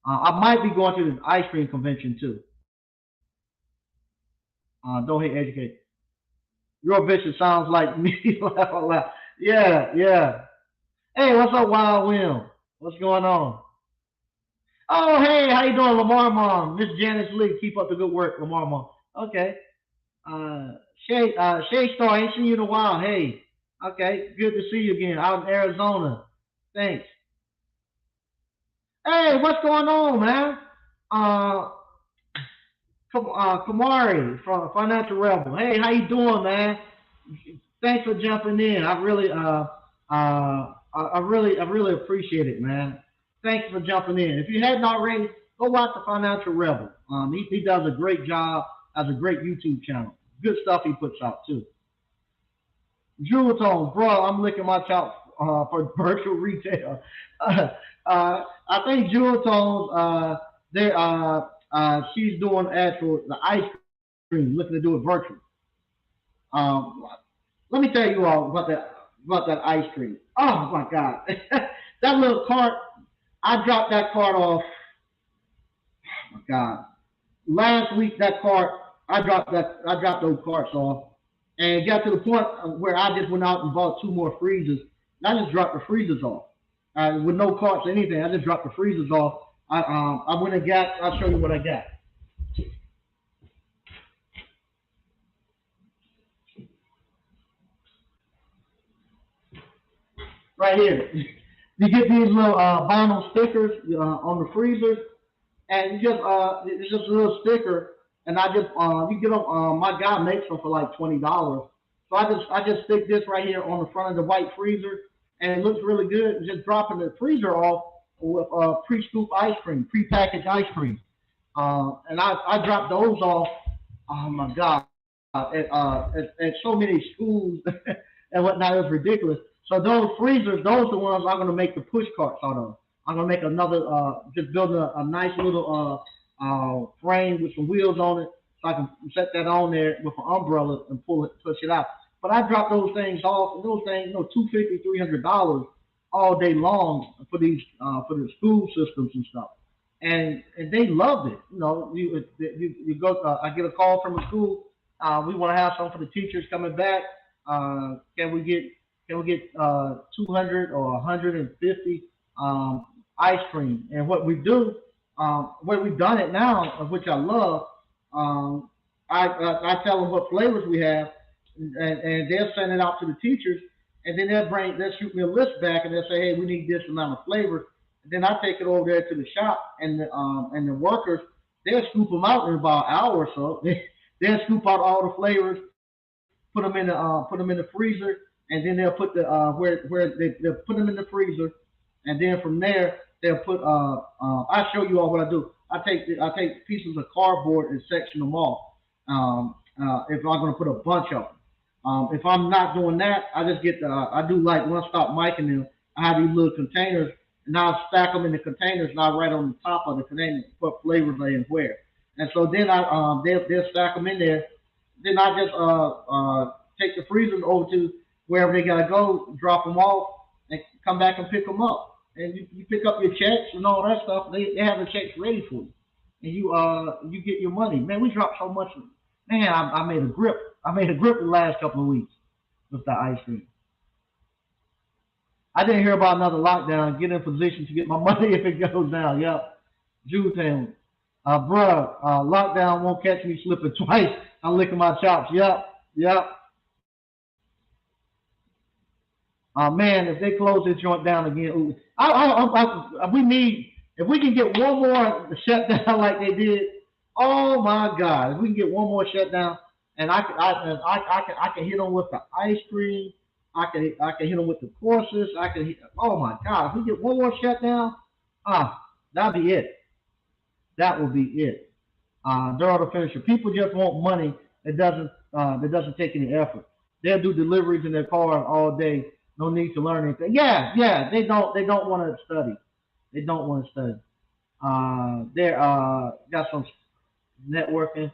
S1: I might be going to the ice cream convention too. Don't hate educate. Your bitch sounds like me. Laugh out loud. Yeah, yeah. Hey, what's up, Wild Will? What's going on? Oh, hey, how you doing, Lamar Mom? Miss Janice Lee, keep up the good work, Lamar Mom. Okay. Uh, Shay Star, ain't seen you in a while. Hey, okay, good to see you again out in Arizona. Thanks. Hey, what's going on, man? Uh, Kamari from Financial Rebel. Hey, how you doing, man? Thanks for jumping in. I really appreciate it, man. Thanks for jumping in. If you hadn't already, go watch the Financial Rebel. He does a great job. Has a great YouTube channel. Good stuff he puts out too. Jewel Tones, bro, I'm licking my chops for virtual retail. I think Jewel Tones, she's doing actual the ice cream, looking to do it virtual. Um, Let me tell you all about that ice cream. Oh my God, that little cart. I dropped that cart off. Oh my God, last week that cart. I dropped those carts off, and it got to the point where I just went out and bought two more freezers. And I just dropped the freezers off with no carts or anything. I just dropped the freezers off. I went and got. I'll show you what I got right here. You get these little vinyl stickers on the freezers, and it's just a little sticker, and you get them. My guy makes them for like $20. So I just stick this right here on the front of the white freezer, and it looks really good. And just dropping the freezer off with pre-scoop ice cream, pre-packaged ice cream, and I dropped those off. Oh my God, at so many schools and whatnot, it was ridiculous. So those freezers, those are the ones I'm gonna make the push carts out of. I'm gonna make another, just build a nice little frame with some wheels on it, so I can set that on there with an umbrella and push it out. But I drop those things off, and those things, $250, $300 all day long for the school systems and stuff. And they loved it. You go. I get a call from a school. We want to have some for the teachers coming back. Can we get 200 or 150 ice cream? And what we've done it now, of which I love, um, I tell them what flavors we have, and they'll send it out to the teachers, and then they'll shoot me a list back, and they'll say, hey, we need this amount of flavors. And then I take it over there to the shop, and the workers, they'll scoop them out in about an hour or so. They'll scoop out all the flavors, put them in the freezer, and then they'll put the where they'll put them in the freezer, and then from there they'll put I show you all what I do. I take pieces of cardboard and section them off. If I'm going to put a bunch of them. If I'm not doing that, I do like one stop mic in them. I have these little containers, and I'll stack them in the containers, and I'll write on the top of the container what flavors they in where. And so then they'll stack them in there. Then I just take the freezers over to wherever they gotta go, drop them off, and come back and pick them up. And you pick up your checks and all that stuff. They have the checks ready for you, and you get your money. Man, we dropped so much. Man, I made a grip. I made a grip the last couple of weeks with the ice cream. I didn't hear about another lockdown. Get in position to get my money if it goes down. Yep. Jewtown. Bruh, lockdown won't catch me slipping twice. I'm licking my chops. Yep. Yep. Man, if they close this joint down again, ooh, we need, if we can get one more shutdown like they did, oh my God, if we can get one more shutdown, and I can hit them with the ice cream, I can hit them with the courses, oh my God, if we get one more shutdown, that'll be it. That will be it. They're all the finisher. People just want money that doesn't take any effort. They'll do deliveries in their car all day. No need to learn anything. Yeah, yeah. They don't want to study. They don't want to study. They got some networking.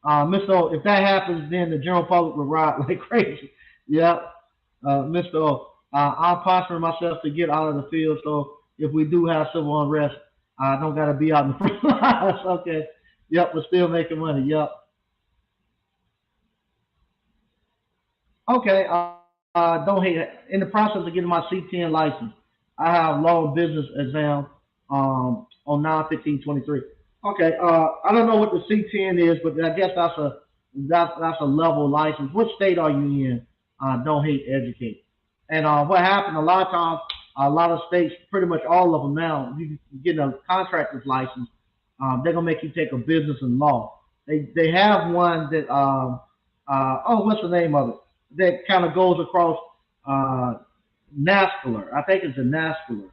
S1: Mr. O, if that happens, then the general public will riot like crazy. Yep. Mr. O, I'm posturing myself to get out of the field. So if we do have civil unrest, I don't got to be out in the front lines. Okay. Yep. We're still making money. Yep. Okay. Don't hate it. In the process of getting my C10 license, I have law and business exam on 9/15/23. Okay. I don't know what the C10 is, but I guess that's a level license. What state are you in? Don't hate educate. And what happened a lot of times, a lot of states, pretty much all of them now, you get a contractor's license, they're gonna make you take a business and law. They have one that what's the name of it? That kind of goes across uh, NASCAR. I think it's a NASCAR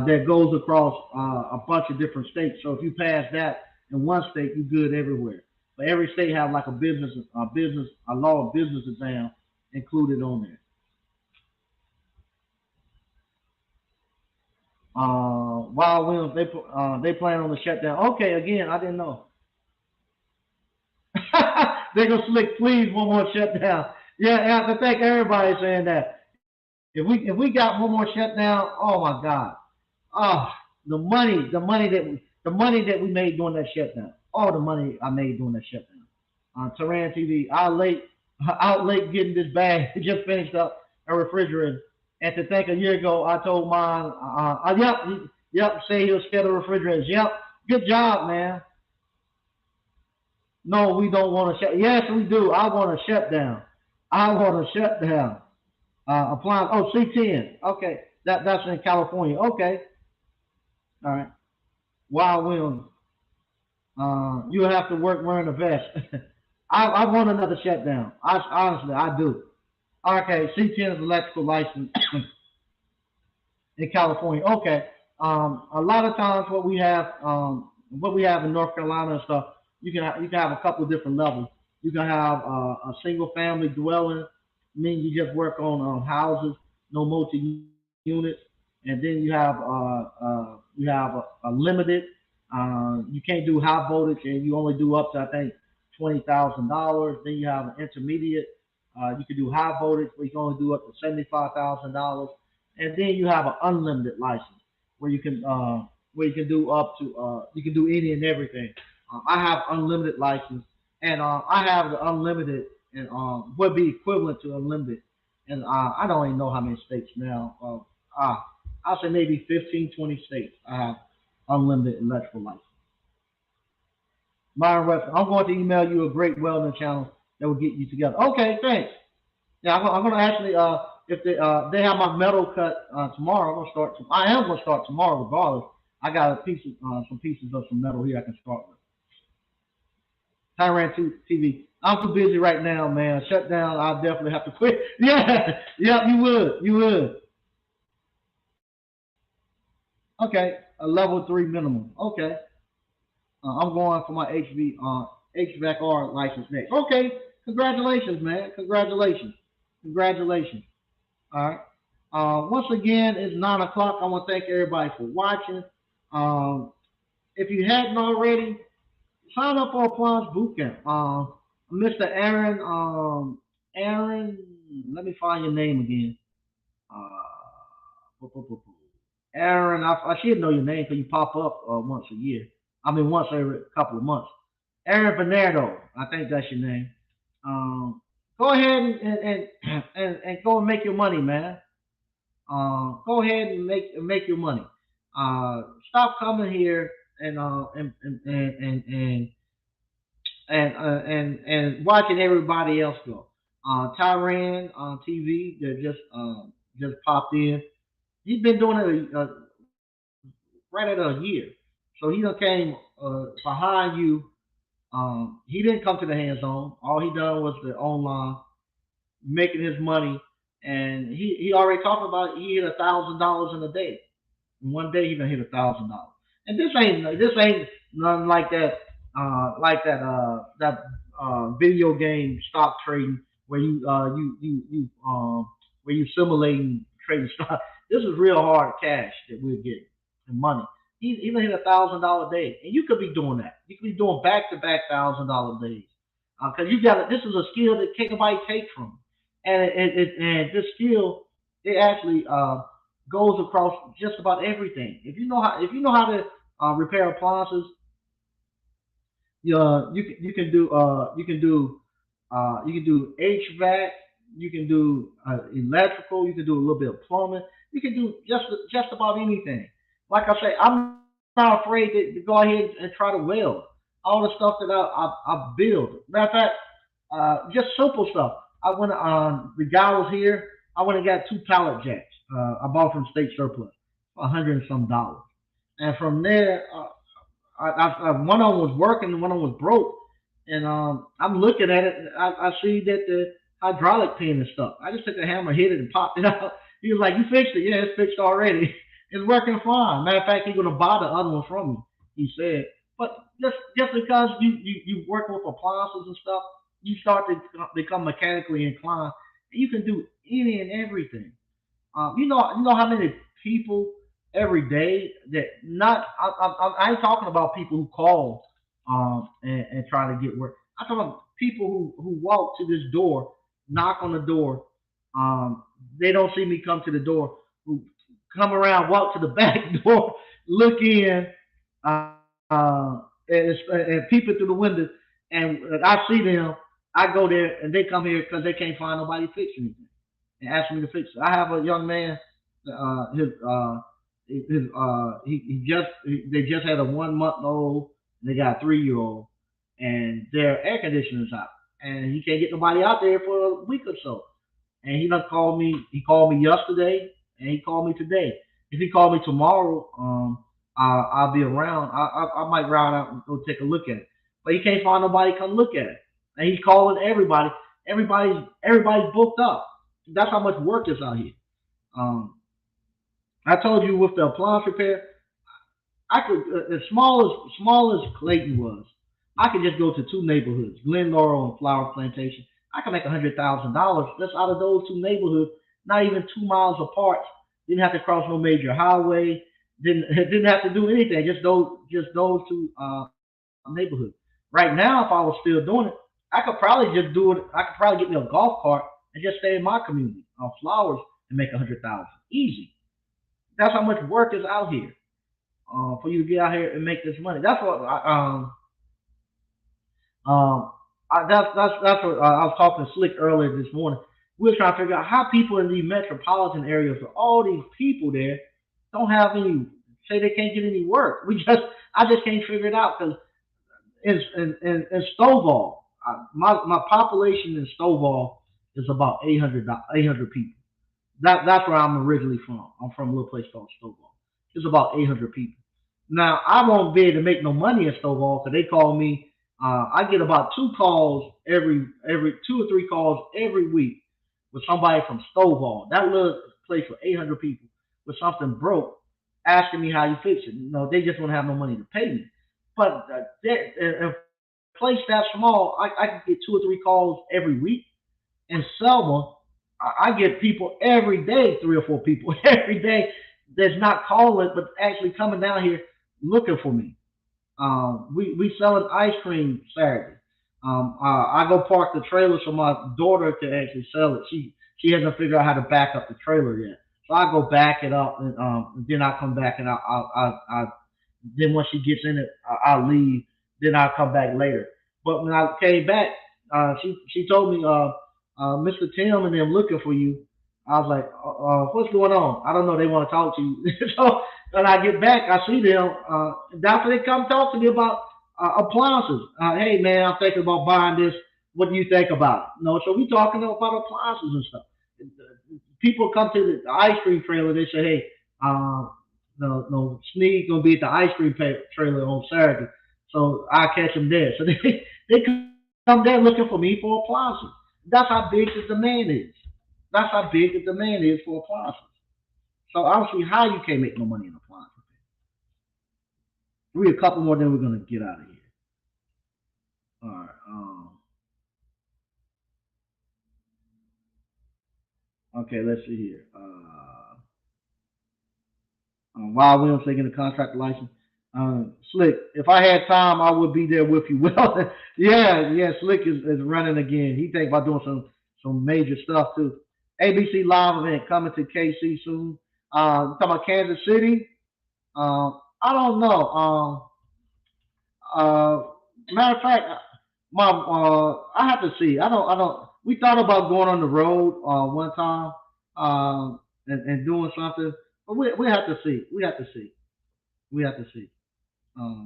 S1: that goes across a bunch of different states. So if you pass that in one state, you're good everywhere. But every state have like a law of business exam included on there. Wild Williams, they plan on the shutdown. Okay, again, I didn't know. They're gonna slick, please, one more shutdown. Yeah, I think everybody's saying that. If we got one more shutdown, oh my God, oh the money that we made during that shutdown, all the money I made during that shutdown. Tehran TV, out late getting this bag. Just finished up a refrigerator, and to think a year ago I told mine, yep, say he was scared of refrigerators. Yep, good job, man. No, we don't want to shut. Yes, we do. I want to shut down. I want to shut down. Appliance. Oh, C10. Okay, that's in California. Okay, all right. Wild Williams. You have to work wearing a vest. I want another shutdown. Honestly, I do. Okay, C10 is electrical license in California. Okay. A lot of times what we have in North Carolina and stuff, you can have a couple of different levels. You can have a single family dwelling, meaning you just work on houses, no multi units, and then you have a limited. You can't do high voltage, and you only do up to I think $20,000. Then you have an intermediate. You can do high voltage, but you can only do up to $75,000. And then you have an unlimited license where you can do up to you can do any and everything. I have unlimited license, and I have the unlimited, and would be equivalent to unlimited. And I don't even know how many states now. I'll say maybe 15, 20 states. I have unlimited electrical license. Myron Webster, I'm going to email you a great welding channel that will get you together. Okay, thanks. Yeah, I'm going to actually, if they have my metal cut tomorrow, I am going to start tomorrow regardless. I got some pieces of some metal here I can start with. Tyran TV. I'm too busy right now, man. Shut down. I'll definitely have to quit. Yeah, yeah, you would. You would. Okay, a level 3 minimum. Okay. I'm going for my HVAC license next. Okay, congratulations, man. Congratulations. Congratulations. All right. Once again, it's 9 o'clock. I want to thank everybody for watching. Um, if you hadn't already, Sign up for Appliance Boot Camp. Mr. Aaron, Aaron, let me find your name again. Uh, Aaron, I should know your name because you pop up once a year. I mean, once every couple of months. Aaron Bernardo, I think that's your name. Go ahead and go and make your money, man. Go ahead and make your money. Stop coming here and and watching everybody else go. Tyran on TV that just popped in. He's been doing it right at a year, so he done came behind you. He didn't come to the hands on. All he done was the online making his money, and he already talked about he hit $1,000 in a day. In one day he done hit $1,000. And this ain't nothing like that video game stock trading where you simulating trading stock. This is real hard cash that we're getting and money. He done hit $1,000 day, and you could be doing that. You could be doing back-to-back $1,000 days because you got this is a skill that can't nobody take from, and this skill it actually goes across just about everything. If you know how to repair appliances, you can do HVAC, you can do electrical, you can do a little bit of plumbing, you can do just about anything. Like I say, I'm not afraid to go ahead and try to weld all the stuff that I build. Matter of fact, just simple stuff. The guy was here. I went and got two pallet jacks. I bought from State Surplus for $100 and some. And from there, one of them was working, and one of them was broke. And I'm looking at it. I see that the hydraulic pin is stuck. I just took a hammer, hit it, and popped it out. He was like, "You fixed it? Yeah, it's fixed already. It's working fine. Matter of fact, he's gonna buy the other one from me." He said. But just because you work with appliances and stuff, you start to become mechanically inclined, and you can do any and everything. You know how many people every day that not I ain't talking about people who call and try to get work. I'm talking about people who walk to this door, knock on the door. They don't see me come to the door. Who come around, walk to the back door, look in, and peep it through the window, and I see them. I go there and they come here because they can't find nobody to fix anything and ask me to fix it. I have a young man. They just had a 1 month old. And they got a 3 year old, and their air conditioner's out, and he can't get nobody out there for a week or so. And he done called me. He called me yesterday, and he called me today. If he called me tomorrow, I'll be around. I might ride out and go take a look at it. But he can't find nobody to come look at it, and he's calling everybody. Everybody's booked up. That's how much work is out here. Um, I told you with the appliance repair, I could as small as Clayton was, I could just go to two neighborhoods, Glen Laurel and Flower Plantation. I could make $100,000 just out of those two neighborhoods, not even 2 miles apart. Didn't have to cross no major highway. Didn't have to do anything. Just those two neighborhoods. Right now, if I was still doing it, I could probably just do it. I could probably get me a golf cart and just stay in my community on Flowers and make 100,000 easy. That's how much work is out here for you to get out here and make this money. That's what um, that's what I was talking to Slick earlier this morning. We were trying to figure out how people in these metropolitan areas, with all these people there, don't have any. Say they can't get any work. I just can't figure it out because in Stovall, my population in Stovall is about 800 people. That's where I'm originally from. I'm from a little place called Stovall. It's about 800 people. Now I won't be able to make no money in Stovall because they call me. I get about two calls every 2 or 3 calls every week with somebody from Stovall. That little place for 800 people with something broke, asking me how you fix it. They just don't have no money to pay me. But in a place that small, I can get 2 or 3 calls every week. In Selma, I get people every day, 3 or 4 people every day that's not calling but actually coming down here looking for me. We selling ice cream Saturday. I go park the trailer so my daughter can actually sell it. She hasn't figured out how to back up the trailer yet. So I go back it up, and then I come back and I then once she gets in it, I'll leave. Then I'll come back later. But when I came back, she told me, Mr. Tim and them looking for you. I was like, what's going on? I don't know. They want to talk to you. So when I get back, I see them. That's when they come talk to me about appliances. Hey man, I'm thinking about buying this. What do you think about it? No, so we talking about appliances and stuff. People come to the ice cream trailer. They say, hey, no, Sneed's gonna be at the ice cream trailer on Saturday, so I catch them there. So they come there looking for me for appliances. That's how big the demand is. That's how big the demand is for appliances. So I don't see how you can't make no money in appliances. We a couple more, then we're gonna get out of here. All right. Okay. Let's see here. Wild Williams taking the contract license. Slick, if I had time, I would be there with you. Well, yeah. Slick is running again. He think about doing some major stuff too. ABC live event coming to KC soon. Talking about Kansas City. I don't know. Uh, Matter of fact, I have to see. I don't. We thought about going on the road one time, and doing something, but we have to see. We have to see. We have to see.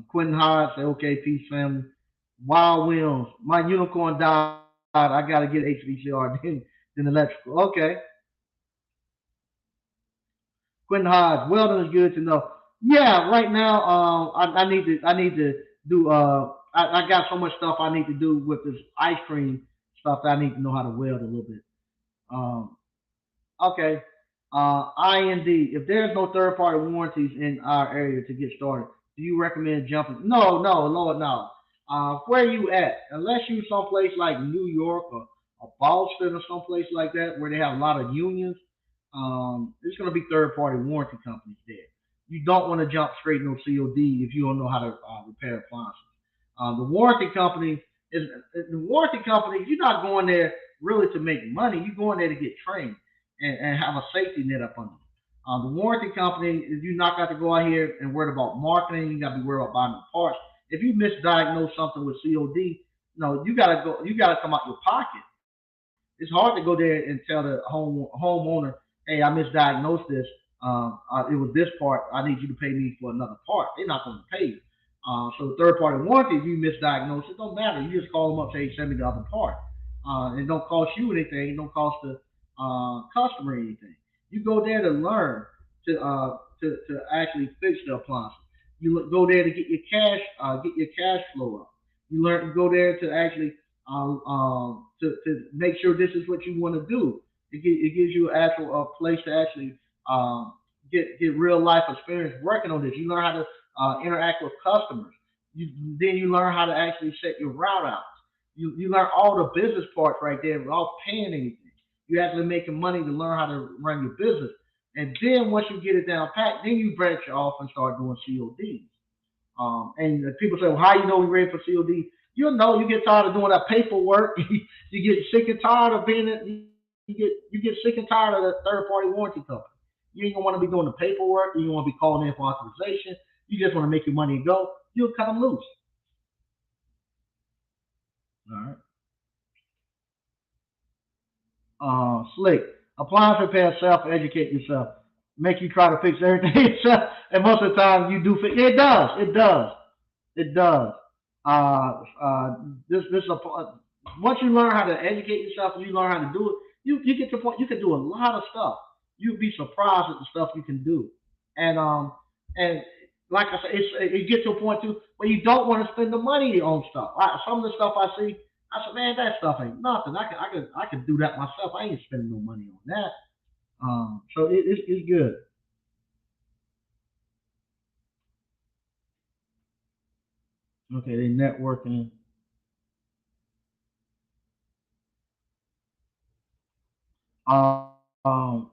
S1: Quentin Hyde say, okay, peace, family. Wild Williams, my unicorn died. I got to get HVCR, then electrical. Okay. Quentin Hyde, welding is good to know. Yeah, right now, I need to do. I got so much stuff I need to do with this ice cream stuff that I need to know how to weld a little bit. Um, Okay. IND. If there's no third party warranties in our area to get started, do you recommend jumping? No, Lord, no. Where you at? Unless you someplace like New York or Boston or someplace like that where they have a lot of unions, there's going to be third party warranty companies there. You don't want to jump straight into COD if you don't know how to repair appliances. The warranty company the warranty company. You're not going there really to make money. You're going there to get trained and have a safety net up under you. The warranty company is you not got to go out here and worry about marketing. You got to be worried about buying the parts. If you misdiagnose something with COD, no, you got to go. You got to come out your pocket. It's hard to go there and tell the homeowner, "Hey, I misdiagnosed this. It was this part. I need you to pay me for another part." They're not going to pay you. So third party warranty, if you misdiagnose, it don't matter. You just call them up, say, "Send me the other part." It don't cost you anything. It don't cost the customer anything. You go there to learn to actually fix the appliance. You go there to get your cash flow up. You go there to actually to make sure this is what you want to do. It gives you an actual place to actually get real life experience working on this. You learn how to interact with customers. Then you learn how to actually set your route out. You learn all the business parts right there without paying anything. You actually making money to learn how to run your business. And then once you get it down pat, then you branch off and start doing CODs. And people say, well, how you know we ready for COD? You know, you get tired of doing that paperwork. You get sick and tired of being it. You get sick and tired of the third party warranty company. You ain't gonna want to be doing the paperwork. You don't want to be calling in for authorization. You just want to make your money and go. You'll cut them loose. All right. Slick. Appliance repair, self-educate yourself. Make you try to fix everything yourself. And most of the time you do fix it. Does. It does. It does. This once you learn how to educate yourself and you learn how to do it, you get to the point you can do a lot of stuff. You'd be surprised at the stuff you can do. And and like I said, it gets to a point too where you don't want to spend the money on stuff. Some of the stuff I see, I said, man, that stuff ain't nothing. I could do that myself. I ain't spending no money on that. So it's good. Okay, they networking. Um,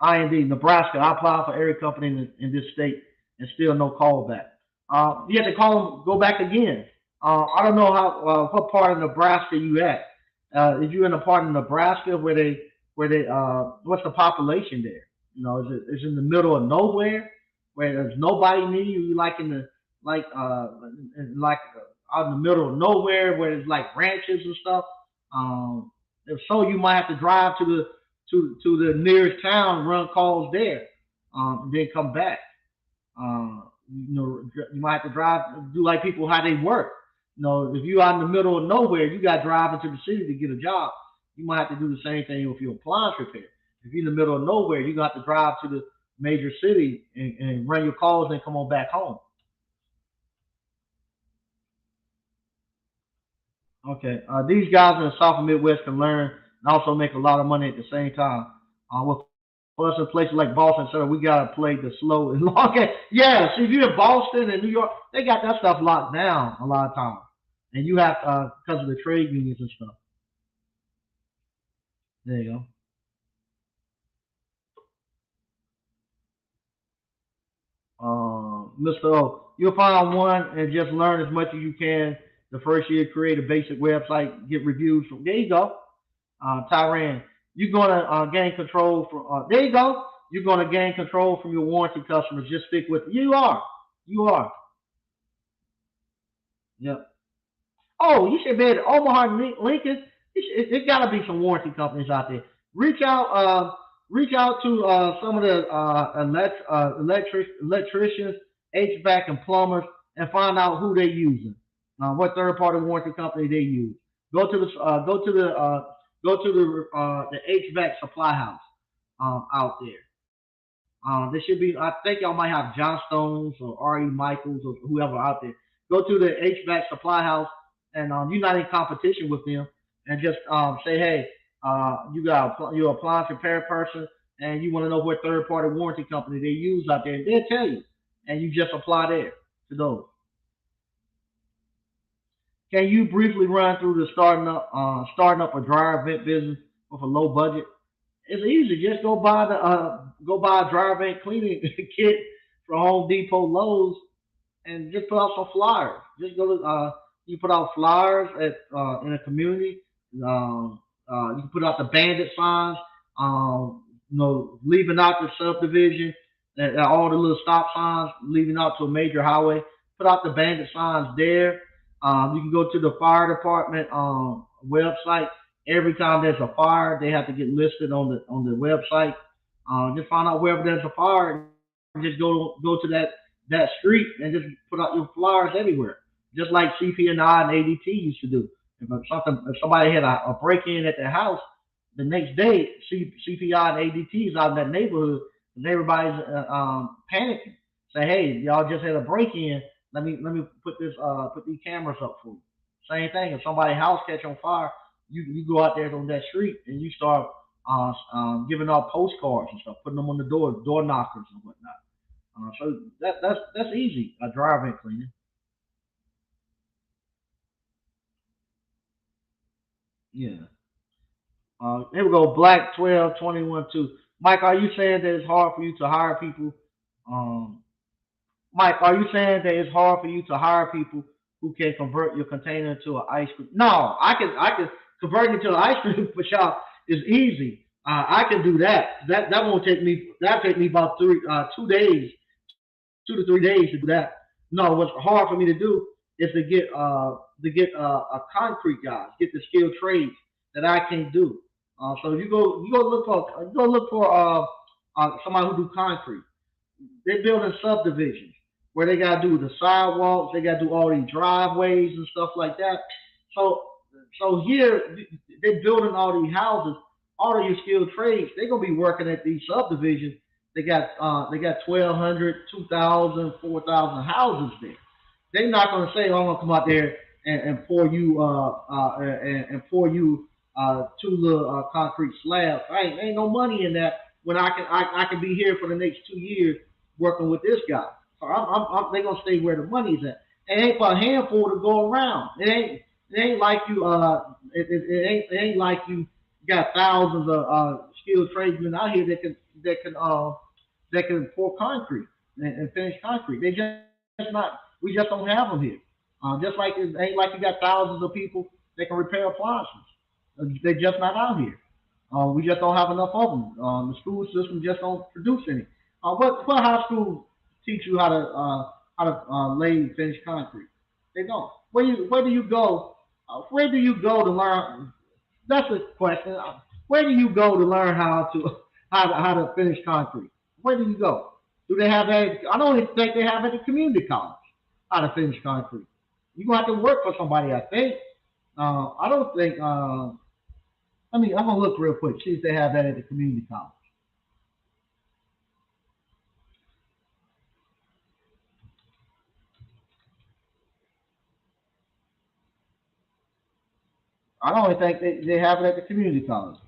S1: IND, Nebraska. I applied for every company in this state and still no callback. You have to call them, go back again. I don't know how what part of Nebraska you at. If you're in a part of Nebraska where they what's the population there? You know, is it in the middle of nowhere where there's nobody near you? You like in the like like out in the middle of nowhere where there's like ranches and stuff. If so, you might have to drive to the nearest town, run calls there, and then come back. You might have to drive, do like people how they work. You know, if you're out in the middle of nowhere, you got to drive into the city to get a job. You might have to do the same thing with your appliance repair. If you're in the middle of nowhere, you got to drive to the major city and run your calls and come on back home. Okay, these guys in the South and Midwest can learn and also make a lot of money at the same time. With us in places like Boston, so we gotta play the slow and long game. Yeah, see, if you're in Boston and New York, they got that stuff locked down a lot of times, and you have because of the trade unions and stuff. There you go. Mr. O, you'll find one and just learn as much as you can the first year. Create a basic website, get reviews from. There you go. Tyran, you're gonna gain control from. There you go. You're gonna gain control from your warranty customers. Just stick with it. You are. You are. Yep. Oh, you should be at Omaha Lincoln. There gotta be some warranty companies out there. Reach out. Reach out to some of the electricians, HVAC, and plumbers, and find out who they're using. What third party warranty company they use. Go to the the HVAC supply house out there. There should be. I think y'all might have John Stones or R.E. Michaels or whoever out there. Go to the HVAC supply house, and you're not in competition with them, and just say, hey, you're an appliance repair person, and you want to know what third party warranty company they use out there, and they'll tell you, and you just apply there to those. Can you briefly run through the starting up a dryer vent business with a low budget? It's easy. Just go buy a dryer vent cleaning kit from Home Depot, Lowe's, and just put out some flyers. Just go to you put out flyers at in a community. You can put out the bandit signs. Leaving out the subdivision, all the little stop signs, leaving out to a major highway. Put out the bandit signs there. You can go to the fire department website. Every time there's a fire, they have to get listed on the website. Just find out wherever there's a fire, and just go to that street and just put out your flyers everywhere, just like CP&I and ADT used to do. If somebody had a break in at their house, the next day CPI and ADT is out in that neighborhood, and everybody's panicking. Say, hey, y'all just had a break in. Let me put these cameras up for you. Same thing. If somebody's house catch on fire, you go out there on that street and you start giving out postcards and stuff, putting them on the door knockers and whatnot. So that's easy. A drive-in cleaning. Yeah. Here we go. Black 12 21 2. Mike, are you saying that it's hard for you to hire people? Um, Mike, are you saying that it's hard for you to hire people who can convert your container to an ice cream? No, I can convert it to an ice cream for shop is easy. I can do that. That won't take me. That take me about 2 days, 2 to 3 days to do that. No, what's hard for me to do is to get a concrete guys, get the skilled trades that I can't do. So you go look for somebody who do concrete. They're building subdivisions where they gotta do the sidewalks, they gotta do all these driveways and stuff like that. So here they're building all these houses, all of your skilled trades. They're gonna be working at these subdivisions. They got 1,200, 2,000, 4,000 houses there. They're not gonna say, "Oh, I'm gonna come out there and pour you and pour you two little concrete slabs." Ain't no money in that when I can be here for the next 2 years working with this guy. So they gonna stay where the money's at. It ain't for a handful to go around. It ain't like it ain't like you got thousands of skilled tradesmen out here that can pour concrete and finish concrete. They just not. We just don't have them here. Just like it ain't like you got thousands of people that can repair appliances. They're just not out here. We just don't have enough of them. The school system just don't produce any. What high school teach you how to lay finished concrete? They don't. Where do you go? Where do you go to learn? That's a question. Where do you go to learn how to finish concrete? Where do you go? Do they have that? I don't even think they have at the community college how to finish concrete. You gonna have to work for somebody, I think. I don't think. I'm gonna look real quick, see if they have that at the community college. I don't even think they have it at the community college.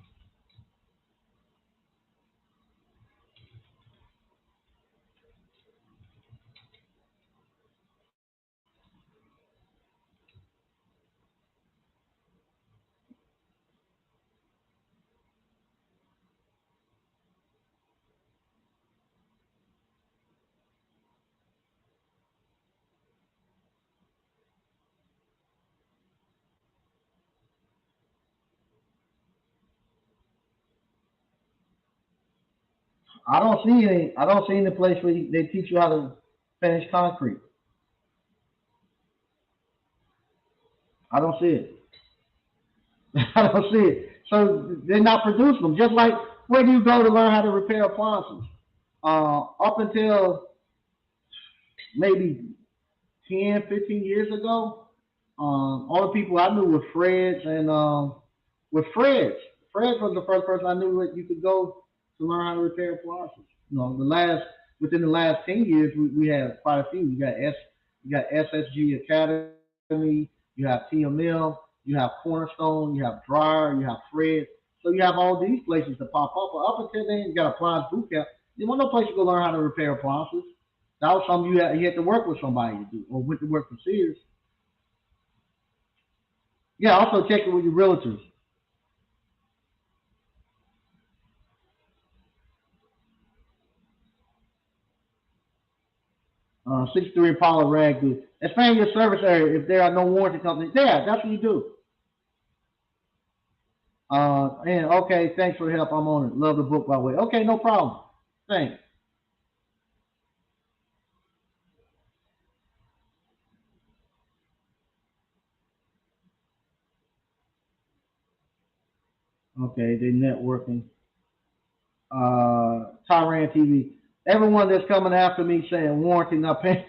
S1: I don't see any. I don't see any place where they teach you how to finish concrete. I don't see it. I don't see it. So they're not producing them. Just like where do you go to learn how to repair appliances? Up until maybe 10, 15 years ago, all the people I knew were Freds and with Freds. Freds was the first person I knew that you could go to learn how to repair appliances. The last within the last 10 years, we have quite a few. You got SSG Academy, you have TML, you have Cornerstone, you have Dryer, you have Fred. So you have all these places to pop up. But up until then, you got Appliance Boot Camp. There was no place to go learn how to repair appliances. That was something you had to work with somebody to do, or went to work for Sears. Yeah, also check it with your realtors. 63 Apollo Rag Good. Expand your service area if there are no warranty companies. Yeah, that's what you do. And okay, thanks for the help. I'm on it. Love the book, by the way. Okay, no problem. Thanks. Okay, they networking. Tyran TV. Everyone that's coming after me saying warranty not paying.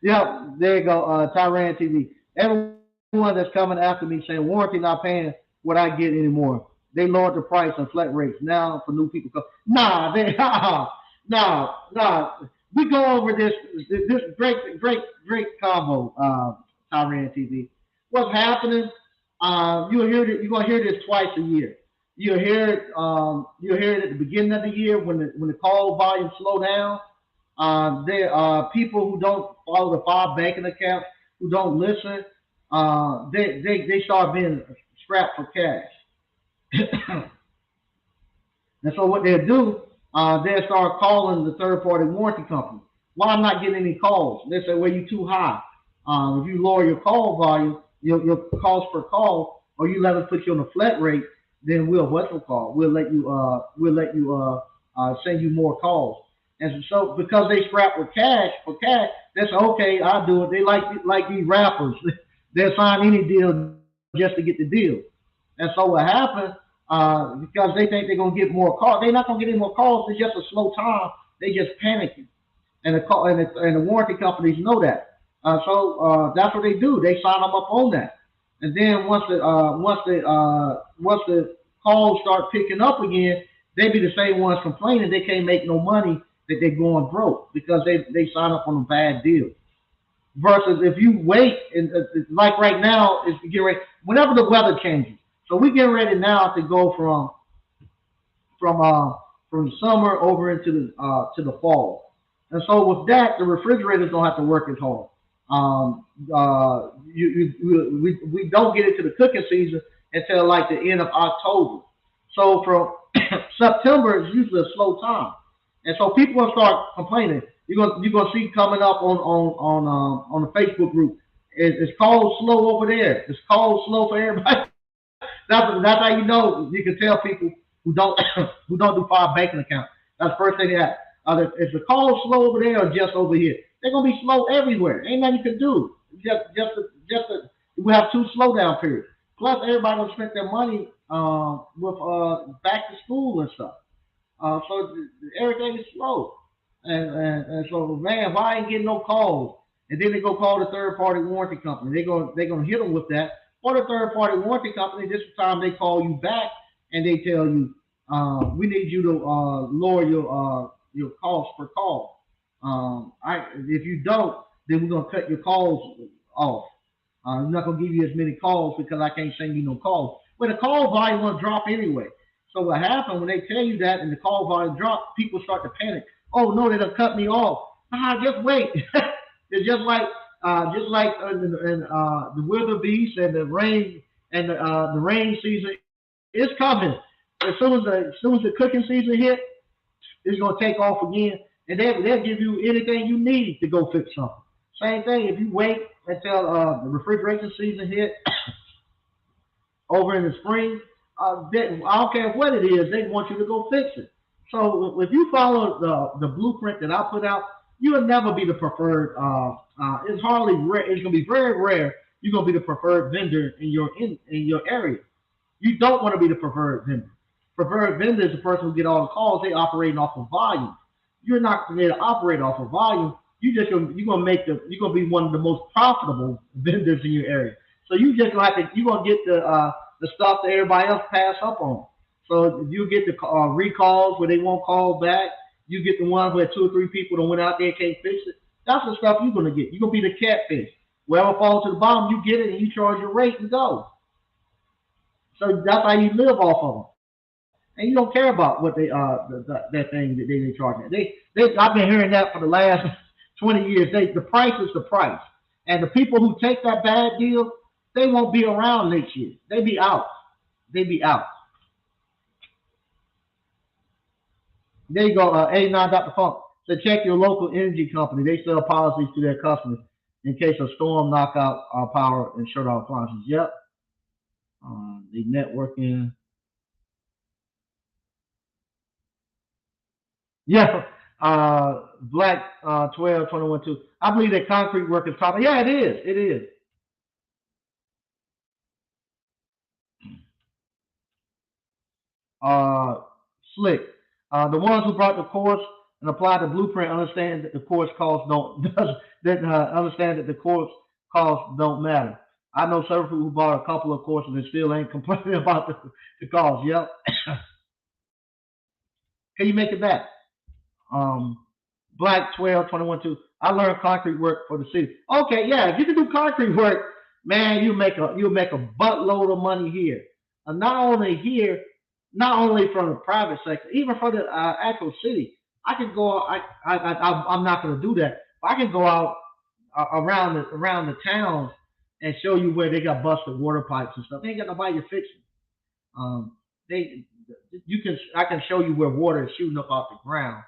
S1: Yep, there you go. Tyran TV. Everyone that's coming after me saying warranty not paying what I get anymore. They lowered the price on flat rates now for new people. Nah, nah. We go over this great combo. Tyran TV. What's happening? You're gonna hear this twice a year. You'll hear it at the beginning of the year when the call volume slow down. There are people who don't follow the five banking accounts, who don't listen. They start being strapped for cash. And so what they'll do, they'll start calling the third party warranty company. Why I'm not getting any calls? They say, well, you're too high. If you lower your call volume, your cost per call, or you let us put you on a flat rate, then we'll what's it called? We'll let you send you more calls. And so because they scrap with cash for cash, they say, okay, I'll do it. They like these rappers. They'll sign any deal just to get the deal. And so what happened, because they think they're gonna get more calls, they're not gonna get any more calls. It's just a slow time. They just panicking, and the warranty companies know that. So that's what they do. They sign them up on that, and then once the calls start picking up again, they be the same ones complaining they can't make no money, that they're going broke because they sign up on a bad deal. Versus if you wait, and like right now, is to get ready whenever the weather changes. So we get ready now to go from uh from summer over into the to the fall. And so with that, the refrigerators don't have to work as hard. We don't get into the cooking season until like the end of October. So from September is usually a slow time, and so people will start complaining. You're gonna see coming up on the Facebook group. It's called slow over there. It's called slow for everybody. That's how you know. You can tell people who don't who don't do file banking accounts. That's the first thing they ask. Is the call slow over there or just over here? They're gonna be slow everywhere. Ain't nothing you can do. We have two slowdown periods. Plus, everybody gonna spend their money with back to school and stuff. So everything is slow. And so, man, why I ain't getting no calls? And then they go call the third party warranty company. They gonna hit them with that. Or the third party warranty company, this time they call you back and they tell you, we need you to lower your cost per call. If you don't, then we're gonna cut your calls off. I'm not gonna give you as many calls because I can't send you no calls. But the call volume will drop anyway. So what happened when they tell you that and the call volume drop, people start to panic. Oh no, they done cut me off. Just wait. It's just like the wildebeest and the rain and the rain season is coming. As soon as the cooking season hit, it's gonna take off again, and they'll give you anything you need to go fix something. Same thing if you wait until the refrigeration season hit over in the spring. I don't care what it is, they want you to go fix it. So if you follow the blueprint that I put out, you will never be the preferred. It's hardly rare. It's gonna be very rare. You're gonna be the preferred vendor in your area. You don't want to be the preferred vendor. Preferred vendor is the person who get all the calls. They operating off of volume. You're not going to operate off of volume. You're gonna be one of the most profitable vendors in your area. So you're gonna get the stuff that everybody else pass up on. So you get the recalls where they won't call back. You get the ones where two or three people that went out there and can't fix it. That's the stuff you're gonna get. You're gonna be the catfish. Wherever falls to the bottom, you get it and you charge your rate and go. So that's how you live off of them. And you don't care about what that thing that they charge. I've been hearing that for the last 20 years. The price is the price, and the people who take that bad deal, they won't be around next year. They be out. They be out. There you go. 89 Dr. Funk. So check your local energy company. They sell policies to their customers in case a storm knock out our power and shut off appliances. Yep. The networking. Yeah. Black 1221 2. I believe that concrete work is top. Yeah, it is. It is. Uh, Slick. The ones who brought the course and applied the blueprint understand that the course costs don't does that understand that the course costs don't matter. I know several people who bought a couple of courses and still ain't complaining about the cost. Yep. Can you make it back? Um, Black 1221 2. I learned concrete work for the city. Okay, yeah, if you can do concrete work, man, you make a buttload of money here. Not only here, not only from the private sector, even for the actual city. I can go. I'm not going to do that. But I can go out around the towns and show you where they got busted water pipes and stuff. They ain't got nobody to fix it. They I can show you where water is shooting up off the ground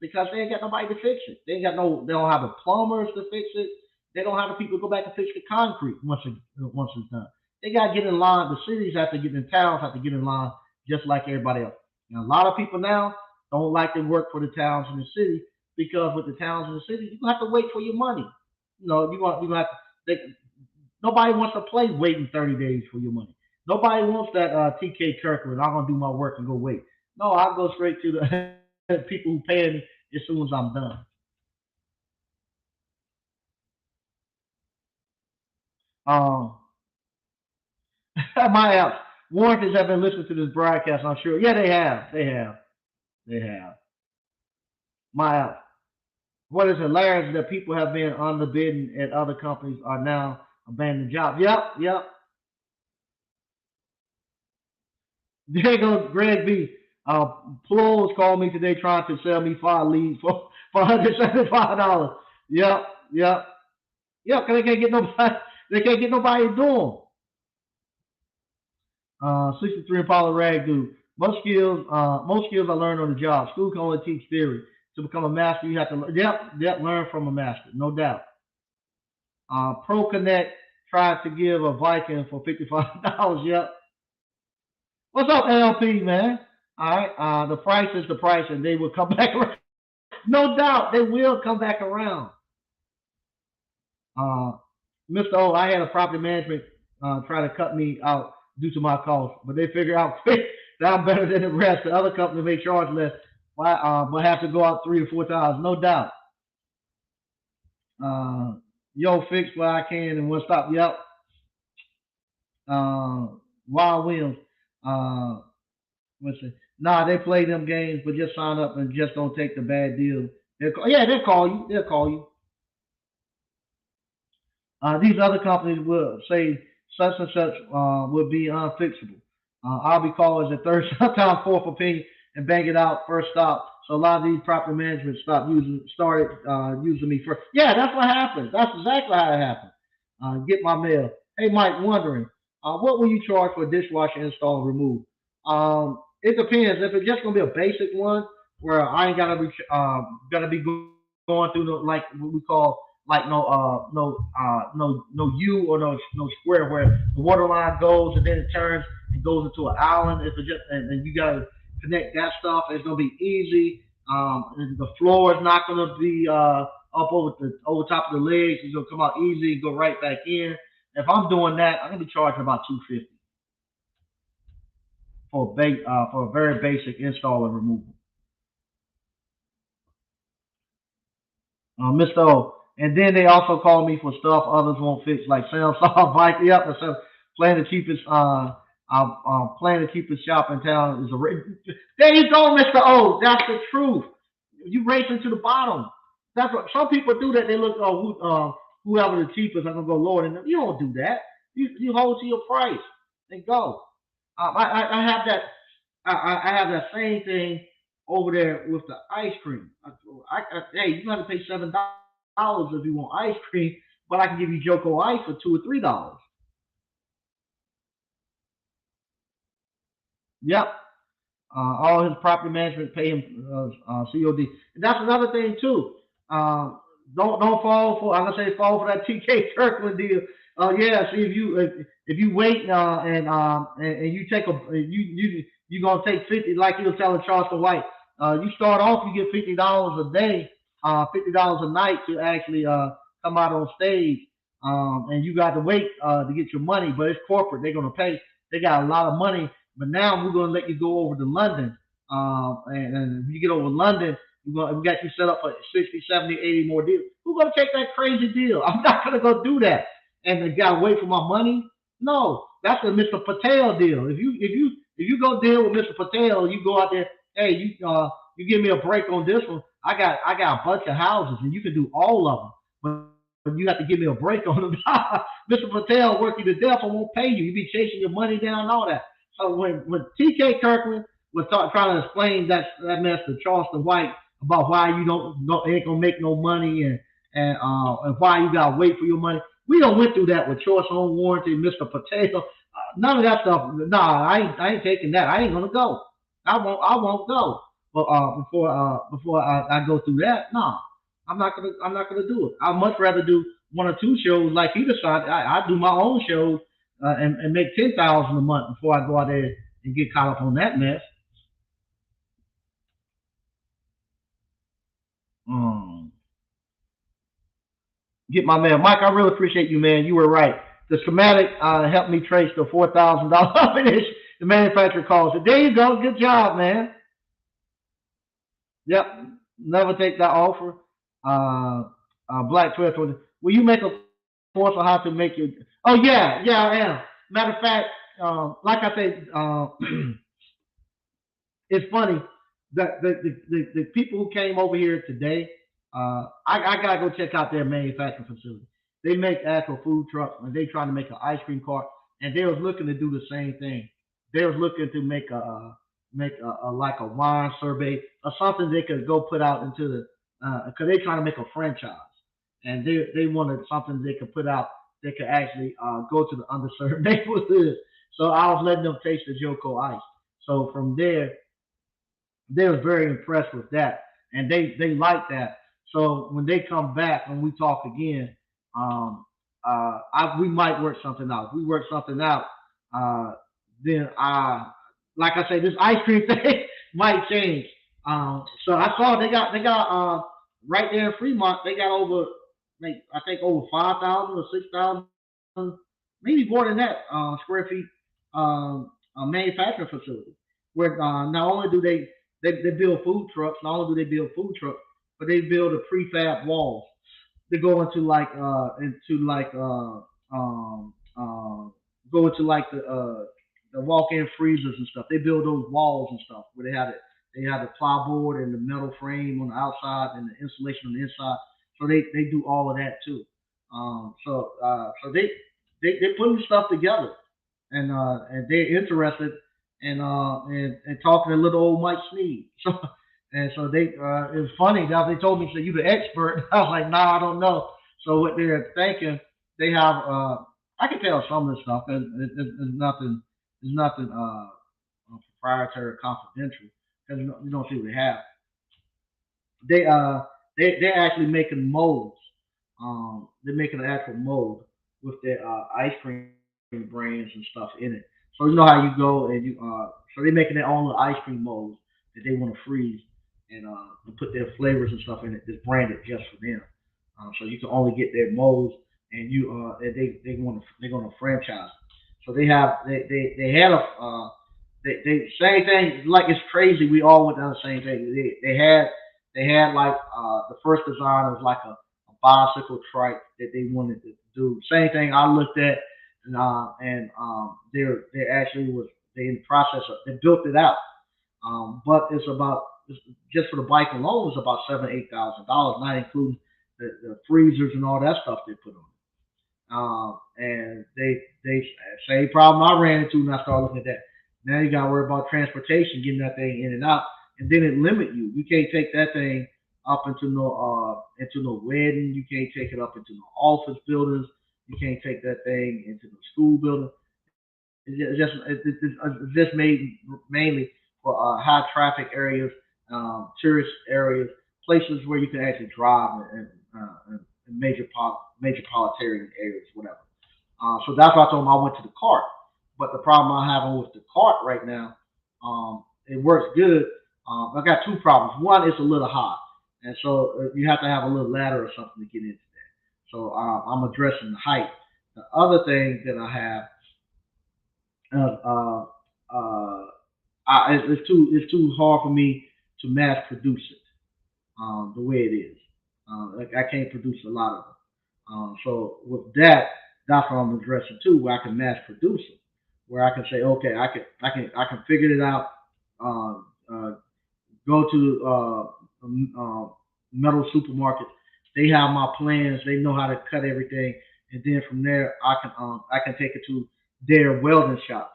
S1: because they ain't got nobody to fix it. They don't have the plumbers to fix it. They don't have the people to go back and fix the concrete once it's done. They gotta get in line. The cities have to get in towns have to get in line just like everybody else. And a lot of people now don't like to work for the towns in the city because with the towns in the city, you have to wait for your money. You gonna have to. Nobody wants to play waiting 30 days for your money. Nobody wants that TK Kirkland. I'm gonna do my work and go wait. No, I'll go straight to the people who pay me as soon as I'm done. Um, my apps. Warranties have been listening to this broadcast. I'm sure. Yeah, they have. They have. They have. My app. What is hilarious is that people have been underbidding at other companies are now abandoning jobs. Yep, yep. There goes Greg B. Plows called me today trying to sell me 5 leads for $175. Yep, yep, yep. Cause they can't get nobody. They can't get nobody to do them. 63 Impala Rag dude. Most skills I learned on the job. School can only teach theory. to become a master, you have to learn from a master, no doubt. Pro Connect tried to give a Viking for $55. Yep. What's up, LP man? All right. The price is the price, and they will come back around. No doubt, they will come back around. Uh, Mr. O, I had a property management try to cut me out due to my cost, but they figure out quick that I'm better than the rest. The other company may charge less, but have to go out 3 or 4 times, no doubt. Uh, Yo, fix what I can and one stop. Yep. Uh, Wild Williams. Uh, What's it? Nah, they play them games, but just sign up and just don't take the bad deal. Yeah, they'll call you. They'll call you. These other companies will say such and such will be unfixable. I'll be calling as a third, sometimes fourth opinion, and bang it out first stop. So a lot of these property management started using me first. Yeah, that's what happened. That's exactly how it happened. Get my mail. Hey, Mike, wondering what will you charge for a dishwasher install and remove? It depends. If it's just gonna be a basic one where I ain't gotta be going through like what we call like no U or no square where the water line goes and then it turns and goes into an island. If it just and you gotta connect that stuff, it's gonna be easy. And the floor is not gonna be up over top of the legs. It's gonna come out easy, go right back in. If I'm doing that, I'm gonna be charging about 250 for a very basic install and removal. Mr. O. And then they also call me for stuff others won't fix, like Samsung bike. Yep, and so playing the cheapest. Playing the cheapest shop in town is a. There you go, Mr. O. That's the truth. You racing to the bottom. That's what some people do. That they look, whoever the cheapest, I'm gonna go lower than them. You don't do that. You hold to your price and go. I have that. I have that same thing over there with the ice cream. Hey, you got to pay $7 if you want ice cream, but I can give you Joko Ice for $2 or $3. Yep. All his property management pay him COD. And that's another thing too. Uh, don't fall for. I'm gonna say fall for that TK Kirkland deal. Yeah. See if you wait and you take you gonna take 50 like you were telling Charleston White. You start off you get $50 a day, $50 a night to actually come out on stage. And you got to wait to get your money, but it's corporate. They're gonna pay. They got a lot of money, but now we're gonna let you go over to London. And if you get over London, we got you set up for 60, 70, 80 more deals. Who's gonna take that crazy deal? I'm not gonna go do that. And the guy wait for my money. No, that's a Mr. Patel deal. If you go deal with Mr. Patel, you go out there. Hey, you give me a break on this one. I got a bunch of houses, and you can do all of them. But you have to give me a break on them. Mr. Patel work you to death and won't pay you. You be chasing your money down and all that. So when TK Kirkland was trying to explain that mess to Charleston White about why you don't no, ain't gonna make no money and why you gotta wait for your money, we don't went through that with Choice Home Warranty, Mr. Potato. None of that stuff. Nah, I ain't taking that. I ain't gonna go. I won't go. But before I go through that, nah, I'm not gonna do it. I'd much rather do 1 or 2 shows like he decided. I do my own shows and make 10,000 a month before I go out there and get caught up on that mess. Um, get my man Mike. I really appreciate you, man. You were right. The schematic helped me trace the $4,000 finish the manufacturer calls it. There you go. Good job, man. Yep. Never take that offer. Uh, Black 12. Will you make a course on how to make your? Oh yeah, yeah, I am. Matter of fact, like I said, it's funny that the people who came over here today, I gotta go check out their manufacturing facility. They make actual food trucks, and they trying to make an ice cream cart, and they was looking to do the same thing. They was looking to make a like a wine survey or something they could go put out into the because they trying to make a franchise, and they wanted something they could put out that could actually go to the underserved neighborhoods. So I was letting them taste the Joko Ice. So from there, they was very impressed with that. and they like that. So when they come back and we talk again, um, we might work something out. If we work something out, uh, then like I say, this ice cream thing might change. So I saw they got right there in Fremont, they got over like I think over 5,000 or 6,000, maybe more than that square feet manufacturing facility where not only do they build food trucks, not only do they build food trucks, but they build a prefab walls to go um go into like the walk-in freezers and stuff. They build those walls and stuff where they have the plywood and the metal frame on the outside and the insulation on the inside. So they do all of that too. So they putting stuff together and they're interested in talking to little old Mike Sneed. So they it was funny that they told me, so you the expert. I was like, nah, I don't know. So what they're thinking, they have I can tell some of the stuff. It's nothing. It's nothing proprietary or confidential because you don't see what they have. They they're actually making molds. They're making an actual mold with their ice cream brands and stuff in it. So you know how you go and you so they're making their own little ice cream molds that they want to freeze and put their flavors and stuff in it. That's branded just for them. So you can only get their molds and they're going to franchise. So they had a they same thing like it's crazy. We all went down the same thing. They had like the first design was like a bicycle trike that they wanted to do. Same thing I looked at, and they actually was they in the process of they built it out. But it's just for the bike alone is about $7,000 8,000, not including the freezers and all that stuff they put on. And they same problem I ran into when I started looking at that. Now you got to worry about transportation, getting that thing in and out, and then it limit you. You can't take that thing up into no wedding. You can't take it up into no office buildings. You can't take that thing into the school building. It's just made mainly for high traffic areas, tourist areas, places where you can actually drive and metropolitan areas, whatever. So that's why I told him I went to the cart. But the problem I'm having with the cart right now, it works good. I got two problems. One, it's a little hot, and so you have to have a little ladder or something to get into there. So I'm addressing the height. The other thing that I have, uh, uh, uh, it's too hard for me to mass produce it the way it is. Like I can't produce a lot of them. So with that, that's what I'm addressing too, where I can mass produce it, where I can say, okay, I can figure it out. Uh, uh, Go to metal supermarkets. They have my plans. They know how to cut everything, and then from there, I can take it to their welding shop.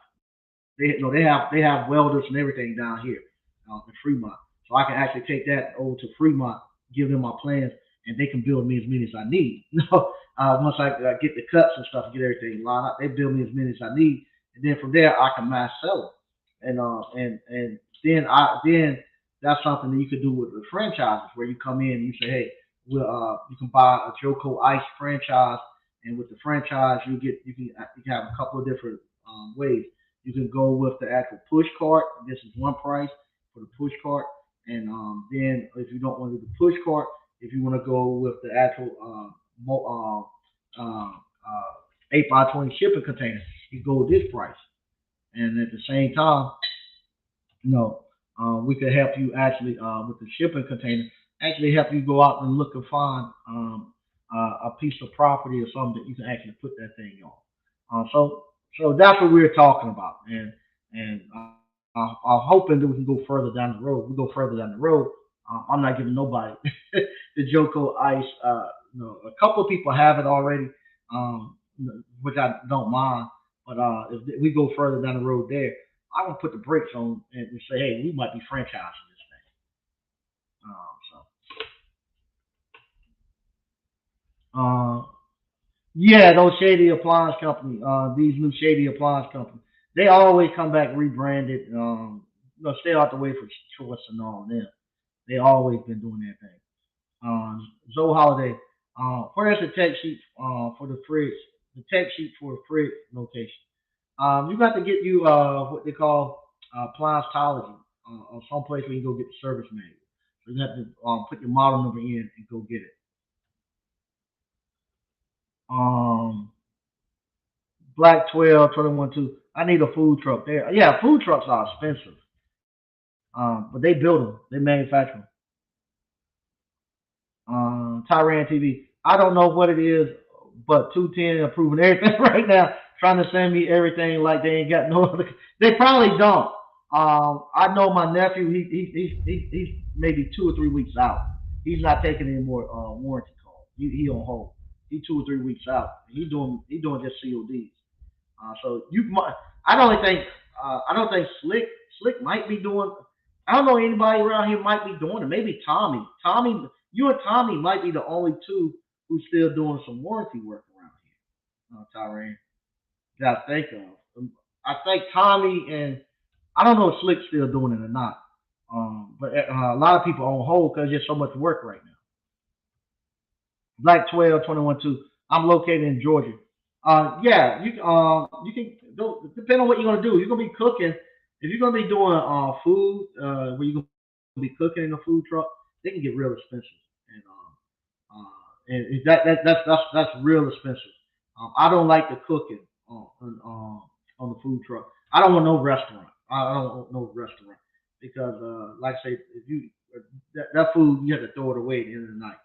S1: They have welders and everything down here in Fremont. So I can actually take that over to Fremont, give them my plans, and they can build me as many as I need. Once I get the cuts and stuff, get everything lined up, they build me as many as I need, and then from there I can mass sell them. And then that's something that you could do with the franchises, where you come in and you say, hey, you can buy a Joko Ice franchise, and with the franchise you can have a couple of different ways. You can go with the actual push cart. This is one price for the push cart, and then if you don't want to do the push cart, if you want to go with the actual uh, 8x20 shipping container, you go with this price. And at the same time, you know, we could help you actually with the shipping container. Actually, help you go out and look and find a piece of property or something that you can actually put that thing on. So that's what we're talking about, and I'm hoping that we can go further down the road. We go further down the road. I'm not giving nobody the Joko Ice. A couple of people have it already, which I don't mind. But if we go further down the road there, I would put the brakes on and say, hey, we might be franchising this thing. So yeah, those shady appliance company, these new shady appliance companies, they always come back rebranded. Stay out the way for choice and all them. They always been doing their thing. Zoe Holiday. Where's the tech sheet for the fridge? The tech sheet for the fridge location. You got to get you what they call appliancetology or someplace where you can go get the service manual. So you have to put your model number in and go get it. Um, Black 12 21 2. I need a food truck there. Yeah, food trucks are expensive, but they build them. They manufacture them. Tyran TV. I don't know what it is, but 210 approving everything right now, trying to send me everything like they ain't got no other. They probably don't. I know my nephew. He's maybe 2 or 3 weeks out. He's not taking any more warranty calls. He on hold. He 2 or 3 weeks out. He doing just CODs. So you might. I don't think. I don't think Slick might be doing. I don't know anybody around here might be doing it. Maybe Tommy. Tommy, you and Tommy might be the only two who's still doing some warranty work around here. Tyrone, that I think of. I think Tommy and I don't know if Slick's still doing it or not. But a lot of people on hold because there's so much work right now. Black 12 21 2. I'm located in Georgia. Yeah, you can go depending on what you're gonna do. You're gonna be cooking. If you're gonna be doing food, where you're gonna be cooking in a food truck, they can get real expensive. And that's real expensive. I don't like the cooking on the food truck. I don't want no restaurant. I don't want no restaurant because, like I say, if you that food you have to throw it away at the end of the night.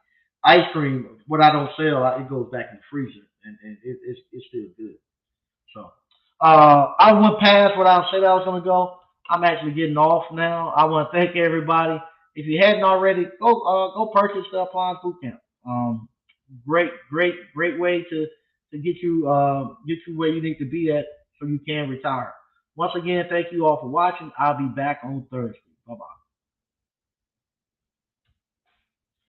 S1: Ice cream, what I don't sell, it goes back in the freezer and it's still good. So I went past what I said I was going to go. I'm actually getting off now. I want to thank everybody. If you hadn't already, go purchase the Appliance Boot Camp. Great way to get you where you need to be at so you can retire. Once again, thank you all for watching. I'll be back on Thursday. Bye bye.